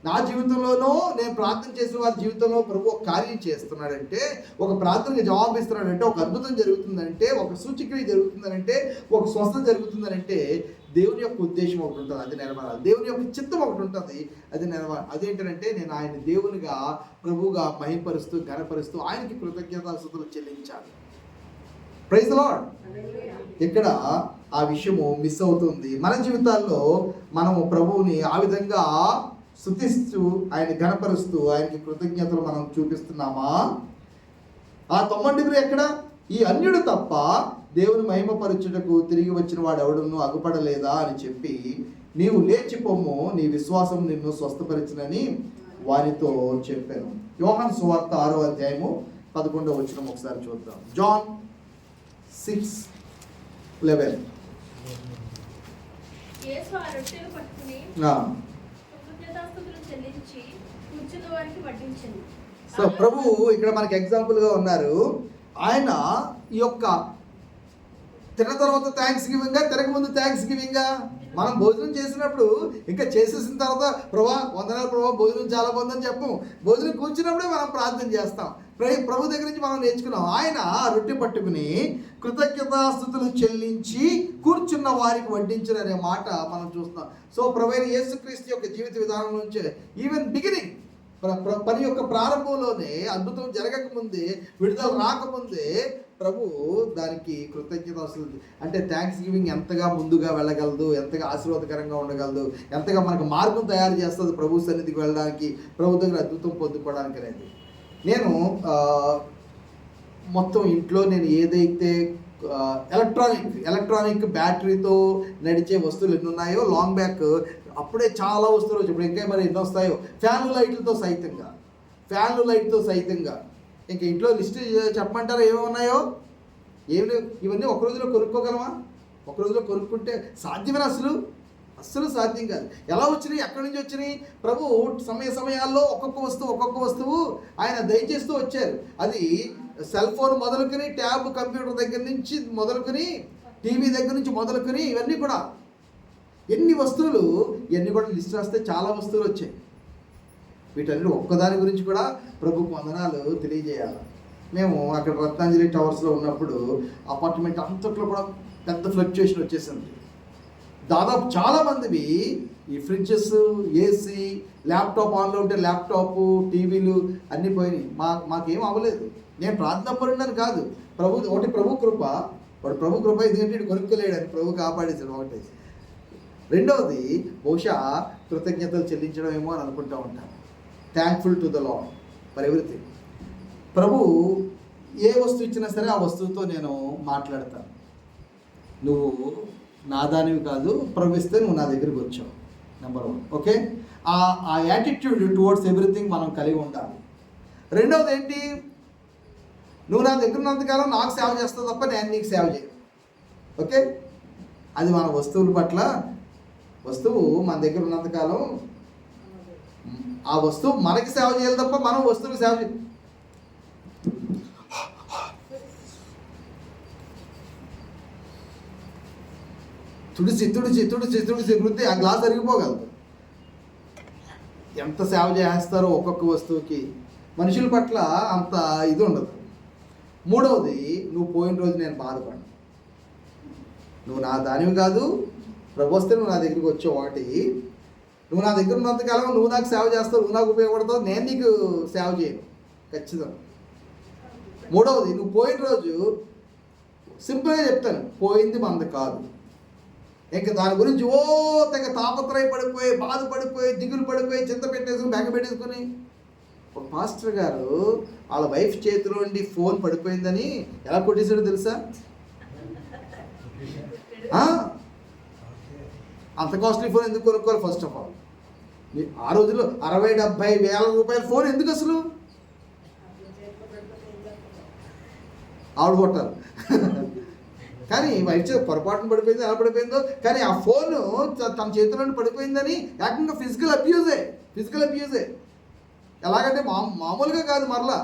నా జీవితంలోనో, నేను ప్రార్థన చేసిన వారి జీవితంలో ప్రభు ఒక కార్యం చేస్తున్నాడంటే, ఒక ప్రార్థనకి జవాబు ఇస్తున్నాడంటే, ఒక అద్భుతం జరుగుతుందంటే, ఒక సూచక్రియ జరుగుతుందనంటే, ఒక స్వస్థత జరుగుతుందనంటే దేవుని యొక్క ఉద్దేశం ఒకటి ఉంటుంది, అది నెరవేరాలి. దేవుని యొక్క చిత్తం ఒకటి ఉంటుంది, అది నెరవేరాలి. అదేంటంటే నేను ఆయన దేవునిగా, ప్రభువుగా మహిమపరుస్తూ, ఘనపరుస్తూ ఆయనకి కృతజ్ఞతాస్తుతులు చెల్లించాలి. Praise the Lord. ఇక్కడ ఆ విషయము మిస్ అవుతుంది. మన జీవితాల్లో మనము ప్రభువుని ఆ విధంగా స్తుతిస్తూ, ఆయన ఘనపరుస్తూ, ఆయనకి కృతజ్ఞతలు మనం చూపిస్తున్నామా? ఆ 90 ఎక్కడ? ఈ అన్యుడు తప్ప దేవుని మహిమపరచుటకు తిరిగి వచ్చిన వాడు ఎవడును అగుపడలేదా అని చెప్పి, నీవు లేచిపోము, నీ విశ్వాసం నిన్ను స్వస్థపరిచినని వారితో చెప్పాను. యోహాను సువార్త 6వ అధ్యాయము 11వ వచనం ఒకసారి చూద్దాం. జాన్ 6:11. యేసు ఆ రొట్టెలు పట్టుకుని కృతజ్ఞతాస్తుతులు చెల్లించి కూర్చున్న వారికి వడ్డించెను. సో ప్రభు ఇక్కడ మనకి ఎగ్జాంపుల్గా ఉన్నారు. ఆయన ఈ యొక్క తిన్న తర్వాత థ్యాంక్స్ గివింగ్గా, తినక ముందు థ్యాంక్స్ గివింగ్గా. మనం భోజనం చేసినప్పుడు ఇంకా చేసేసిన తర్వాత వందనాలు ప్రభా, భోజనం చాలా బాగుందని చెప్పము. భోజనం కూర్చున్నప్పుడే మనం ప్రార్థన చేస్తాం. ప్రభు దగ్గర నుంచి మనం నేర్చుకున్నాం. ఆయన రొట్టె పట్టుకుని కృతజ్ఞతాస్తుతులు చెల్లించి కూర్చున్న వారికి వడ్డించరు అనే మాట మనం చూస్తున్నాం. సో ప్రభు యేసుక్రీస్తు యొక్క జీవిత విధానం నుంచి ఈవెన్ బిగినింగ్, పని యొక్క ప్రారంభంలోనే, అద్భుతం జరగకముందే, విడుదల రాకముందే ప్రభు దానికి కృతజ్ఞతాస్తులు అంటే థ్యాంక్స్ గివింగ్ ఎంతగా ముందుగా వెళ్ళగలదు, ఎంతగా ఆశీర్వాదకరంగా ఉండగలదు, ఎంతగా మనకు మార్గం తయారు చేస్తుంది ప్రభు సన్నిధికి వెళ్ళడానికి, ప్రభు దగ్గర అద్భుతం పొందుకోవడానికి అనేది. నేను మొత్తం ఇంట్లో నేను ఏదైతే ఎలక్ట్రానిక్ బ్యాటరీతో నడిచే వస్తువులు ఎన్ని ఉన్నాయో లాంగ్ బ్యాక్ అప్పుడే చాలా వస్తువులు వచ్చి ఇప్పుడు ఇంకా మరి ఎన్ని వస్తాయో ఫ్యాన్లు లైట్లతో సైతంగా ఇంకా ఇంట్లో లిస్ట్ చెప్పమంటారా ఏమి ఉన్నాయో, ఏమి లేవు. ఇవన్నీ ఒక రోజులో కొనుక్కోగలమా? ఒక రోజులో కొనుక్కుంటే సాధ్యమేనా? అస్సలు సాధ్యం కాదు. ఎలా వచ్చినాయి, ఎక్కడి నుంచి వచ్చినాయి? ప్రభు సమయాల్లో ఒక్కొక్క వస్తువు ఆయన దయచేస్తూ వచ్చారు. అది సెల్ ఫోన్ మొదలుకొని, ట్యాబ్ కంప్యూటర్ దగ్గర నుంచి మొదలుకొని, టీవీ దగ్గర నుంచి మొదలుకొని ఇవన్నీ కూడా ఎన్ని వస్తువులు, ఇవన్నీ కూడా లిస్ట్ రాస్తే చాలా వస్తువులు వచ్చాయి. వీటన్ని ఒక్కదాని గురించి కూడా ప్రభుకు వందనాలు తెలియజేయాలి. మేము అక్కడ రత్నాంజలి టవర్స్లో ఉన్నప్పుడు అపార్ట్మెంట్ అంతట్లో కూడా పెద్ద ఫ్లక్చుయేషన్ వచ్చేసింది. దాదాపు చాలామందివి ఈ ఫ్రిడ్జెస్, ఏసీ, ల్యాప్టాప్ ఆన్లో ఉంటే ల్యాప్టాప్, టీవీలు అన్నీ పోయినాయి. మాకేం అవ్వలేదు. నేను ప్రార్థనపరుడని కాదు, ప్రభు కృప ఎందుకంటే ఇటు కొనుక్కోలేడని ప్రభు కాపాడేసాడు. ఒకటి. రెండవది బహుశా కృతజ్ఞతలు చెల్లించడం ఏమో అని అనుకుంటూ ఉంటాను. Thankful to the Lord for everything. ప్రభు ఏ వస్తువు ఇచ్చినా సరే ఆ వస్తువుతో నేను మాట్లాడతాను. నువ్వు నా దానివి కాదు, ప్రభు ఇస్తే నువ్వు నా దగ్గరికి వచ్చావు. నెంబర్ 1. ఓకే, ఆ యాటిట్యూడ్ టువర్డ్స్ ఎవ్రీథింగ్ మనం కలిగి ఉండాలి. రెండవది ఏంటి? నువ్వు నా దగ్గర ఉన్నంతకాలం నాకు సేవ చేస్తావు తప్ప నేను నీకు సేవ చేయను. ఓకే, అది మన వస్తువుల పట్ల. వస్తువు మన దగ్గర ఉన్నంతకాలం ఆ వస్తువు మనకి సేవ చేయాలి తప్ప మనం వస్తువుకి సేవ చేయాలి. తుడిచి వృద్ధి ఆ గ్లాస్ అరిగిపోగలదు. ఎంత సేవ చేస్తారో ఒక్కొక్క వస్తువుకి. మనుషుల పట్ల అంత ఇది ఉండదు. మూడవది, నువ్వు పోయిన రోజు నేను బాధపడను. నువ్వు నా దానివి కాదు, ప్రభు వస్తే నువ్వు నా దగ్గరికి వచ్చావు. ఒకటి, నువ్వు నా దగ్గర ఉన్నంతకాలం నువ్వు నాకు సేవ చేస్తావు, నువ్వు నాకు ఉపయోగపడతావు, నేను నీకు సేవ చేయను ఖచ్చితంగా. మూడవది, నువ్వు పోయిన రోజు సింపుల్గా చెప్తాను, పోయింది మనది కాదు. ఇంకా దాని గురించి తెగ తాపత్రయపడిపోయి, బాధపడిపోయి, దిగులు పడిపోయి, చింత పెట్టేసుకుని, బెంగ పెట్టేసుకుని. ఒక పాస్టర్ గారు వాళ్ళ వైఫ్ చేతిలో ఉండి ఫోన్ పడిపోయిందని ఎలా కొట్టేశాడో తెలుసా? అంత కాస్ట్లీ ఫోన్ ఎందుకు కొనుక్కోవాలి? ఫస్ట్ ఆఫ్ ఆల్ ఆ రోజుల్లో 60-70 వేల రూపాయల ఫోన్ ఎందుకు అసలు? ఆవిడ కొట్టారు. కానీ వైఫ్ చేతి పొరపాటున పడిపోయింది, ఎలా పడిపోయిందో. కానీ ఆ ఫోను తన చేతిలో పడిపోయిందని ఏకంగా ఫిజికల్ అబ్యూజే. ఎలాగంటే మామూలుగా కాదు, మరలా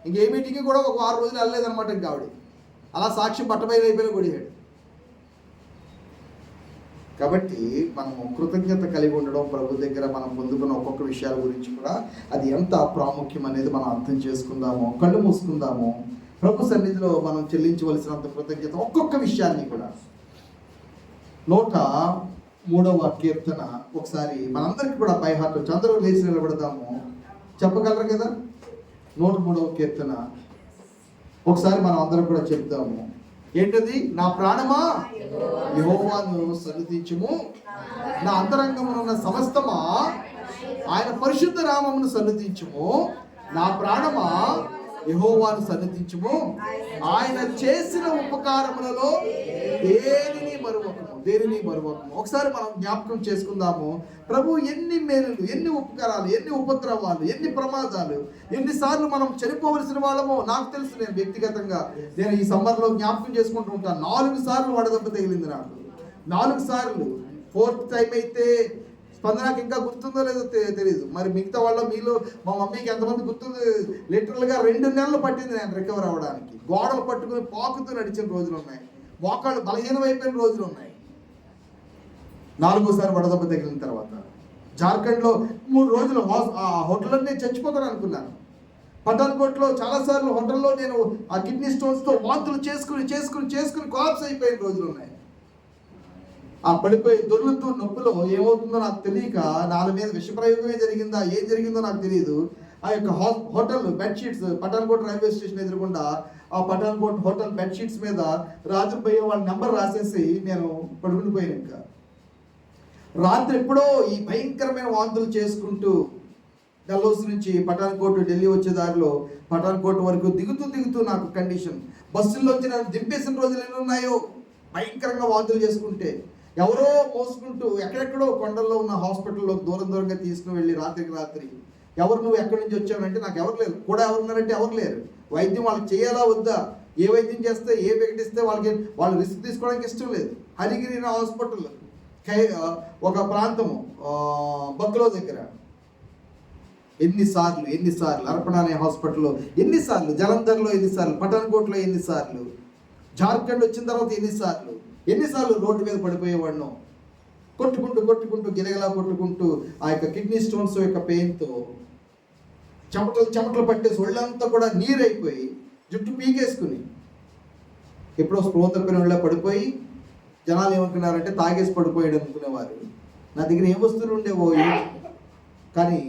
ఇంకే మీటింగ్కి కూడా ఒక 6 రోజులు వెళ్ళలేదన్నమాట. ఇంకా ఆవిడ అలా సాక్షి పట్టబయలు అయిపోయిన కొడిగాడు. కాబట్టి మనము కృతజ్ఞత కలిగి ఉండడం, ప్రభు దగ్గర మనం పొందుకున్న ఒక్కొక్క విషయాల గురించి కూడా అది ఎంత ప్రాముఖ్యం అనేది మనం అర్థం చేసుకుందాము. కళ్ళు మూసుకుందాము. ప్రభు సన్నిధిలో మనం చెల్లించవలసినంత కృతజ్ఞత ఒక్కొక్క విషయాన్ని కూడా. 103వ కీర్తన ఒకసారి మనందరికీ కూడా బై హార్ట్ వచ్చి అందరూ లేచి నిలబడదాము. చెప్పగలరు కదా? 103వ కీర్తన ఒకసారి మనం అందరం కూడా చెప్తాము. ఏంటది? నా ప్రాణమా యెహోవాను సన్నుతించుము, నా అంతరంగమున ఉన్న సమస్తమా ఆయన పరిశుద్ధ నామమును సన్నుతించుము. నా ప్రాణమా యెహోవాను సన్నుతించుము, ఆయన చేసిన ఉపకారములలో దేనిని మరువకము. ఒకసారి మనం జ్ఞాపకం చేసుకుందాము. ప్రభు ఎన్ని మేలులు, ఎన్ని ఉపకారాలు, ఎన్ని ఉపద్రవాలు, ఎన్ని ప్రమాదాలు, ఎన్నిసార్లు మనం చనిపోవలసిన వాళ్ళమో నాకు తెలుసు. నేను వ్యక్తిగతంగా ఈ సమ్మర్లో జ్ఞాపకం చేసుకుంటూ ఉంటాను. 4 సార్లు వడదెబ్బ తగిలింది నాకు. 4 సార్లు. 4th టైం అయితే స్పందనకి ఇంకా గుర్తుందో లేదో తెలియదు. మరి మిగతా వాళ్ళ మీలో మా మమ్మీకి ఎంతమంది గుర్తుంది? లిటరల్గా 2 నెలలు పట్టింది నేను రికవర్ అవ్వడానికి. గోడలు పట్టుకుని పాకుతూ నడిచిన రోజులు ఉన్నాయి. మోకాళ్ళు బలహీనం అయిపోయిన రోజులు ఉన్నాయి. 4వసారి వడదెబ్బ తగిలిన తర్వాత జార్ఖండ్లో 3 రోజులు హోటల్లో నేను చచ్చిపోతాను అనుకున్నాను. పఠాన్కోట్లో చాలాసార్లు హోటల్లో నేను ఆ కిడ్నీ స్టోన్స్తో వాంతులు చేసుకుని కొలాప్స్ అయిపోయిన రోజులు ఉన్నాయి. ఆ పడిపోయి దొర్లుతూ నొప్పిలో ఏమవుతుందో నాకు తెలియక నాలుగు మీద విషప్రయోగమే జరిగిందా, ఏం జరిగిందో నాకు తెలియదు. ఆ యొక్క hotel bedsheets Pathankot railway station ఎదురుకుండా ఆ పఠాన్కోట్ హోటల్ బెడ్షీట్స్ మీద రాత్రి పోయి వాళ్ళ నెంబర్ రాసేసి నేను పడుకుని పోయాను. ఇంకా రాత్రి ఎప్పుడో ఈ భయంకరమైన వాంతులు చేసుకుంటూ డల్హౌస్ నుంచి పఠాన్కోట్ ఢిల్లీ వచ్చే దారిలో పఠాన్కోట్ వరకు దిగుతూ నాకు కండిషన్, బస్సుల్లోంచి నన్ను దింపేసిన రోజులు ఎన్ని ఉన్నాయో భయంకరంగా వాంతులు చేసుకుంటే, ఎవరో మోసుకుంటూ ఎక్కడెక్కడో కొండల్లో ఉన్న హాస్పిటల్లో దూరంగా తీసుకుని వెళ్ళి రాత్రి ఎవరు నువ్వు ఎక్కడి నుంచి వచ్చావంటే నాకు ఎవరు లేరు, కూడా ఎవరున్నారంటే ఎవరు లేరు. వైద్యం వాళ్ళకి చేయాలా వద్దా, ఏ వైద్యం చేస్తే ఏ ప్రకటిస్తే వాళ్ళు రిస్క్ తీసుకోవడానికి ఇష్టం లేదు. హరిగిరి హాస్పిటల్ ఒక ప్రాంతము బక్లో దగ్గర ఎన్నిసార్లు అర్పణ అనే హాస్పిటల్లో ఎన్నిసార్లు, జలంధర్లో ఎన్నిసార్లు, పఠాన్కోట్లో ఎన్నిసార్లు, జార్ఖండ్ వచ్చిన తర్వాత ఎన్నిసార్లు రోడ్డు మీద పడిపోయేవాడిను, కొట్టుకుంటూ గిలగలా కొట్టుకుంటూ ఆ యొక్క కిడ్నీ స్టోన్స్ యొక్క పెయిన్తో చెమటలు పట్టేసి ఒళ్ళంతా కూడా నీరైపోయి జుట్టు పీకేసుకుని ఎప్పుడో స్పృహ తప్పిన వాళ్ళ పడిపోయి జనాలు ఏమనుకున్నారంటే తాగేసి పడిపోయాడు అనుకునేవారు. నా దగ్గర ఏం వస్తువులు ఉండేవో, కానీ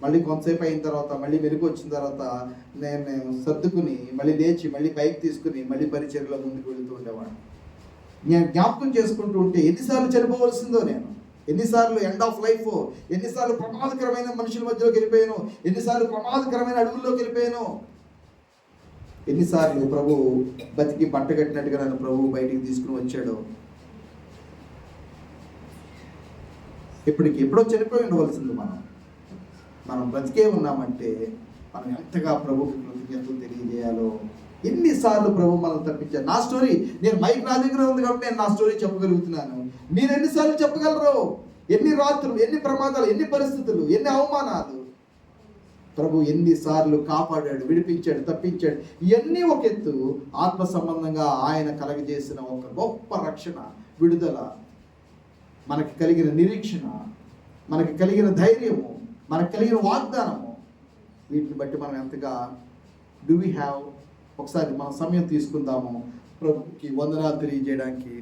మళ్ళీ కొంతసేపు అయిన తర్వాత మళ్ళీ వెలుగు వచ్చిన తర్వాత నేను సర్దుకుని మళ్ళీ లేచి మళ్ళీ బైక్ తీసుకుని మళ్ళీ పరిచర్లో ముందుకు వెళుతూ ఉండేవాడు. నేను జ్ఞాపకం చేసుకుంటూ ఉంటే ఎన్నిసార్లు చనిపోవలసిందో, నేను ఎన్నిసార్లు ఎండ్ ఆఫ్ లైఫ్, ఎన్నిసార్లు ప్రమాదకరమైన మనుషుల మధ్యలోకి వెళ్ళిపోయాను, ఎన్నిసార్లు ప్రమాదకరమైన అడుగుల్లోకి వెళ్ళిపోయాను, ఎన్నిసార్లు ప్రభు బతికి బట్టగట్టినట్టుగా నన్ను ప్రభు బయటికి తీసుకుని వచ్చాడు. ఎప్పుడో చనిపోయి ఉండవలసింది మనం బ్రతికే ఉన్నామంటే మనం ఎంతగా ప్రభుకి కృతజ్ఞతలు తెలియజేయాలో. ఎన్నిసార్లు ప్రభు మనం తప్పించారు. నా స్టోరీ, నేను మైక్ నా దగ్గర ఉంది కాబట్టి నేను నా స్టోరీ చెప్పగలుగుతున్నాను. మీరు ఎన్నిసార్లు చెప్పగలరు? ఎన్ని రాత్రులు, ఎన్ని ప్రమాదాలు, ఎన్ని పరిస్థితులు, ఎన్ని అవమానాలు. ప్రభు ఎన్నిసార్లు కాపాడాడు, విడిపించాడు, తప్పించాడు. ఇవన్నీ ఒక ఎత్తు. ఆత్మ సంబంధంగా ఆయన కలగజేసిన ఒక గొప్ప రక్షణ, విడుదల, మనకి కలిగిన నిరీక్షణ, మనకి కలిగిన ధైర్యము, మనకు కలిగిన వాగ్దానము, వీటిని బట్టి మనం ఎంతగా డూ వీ హ్యావ్. ఒకసారి మనం సమయం తీసుకుందాము ప్రభుకి వందనాలు తెలియజేయడానికి.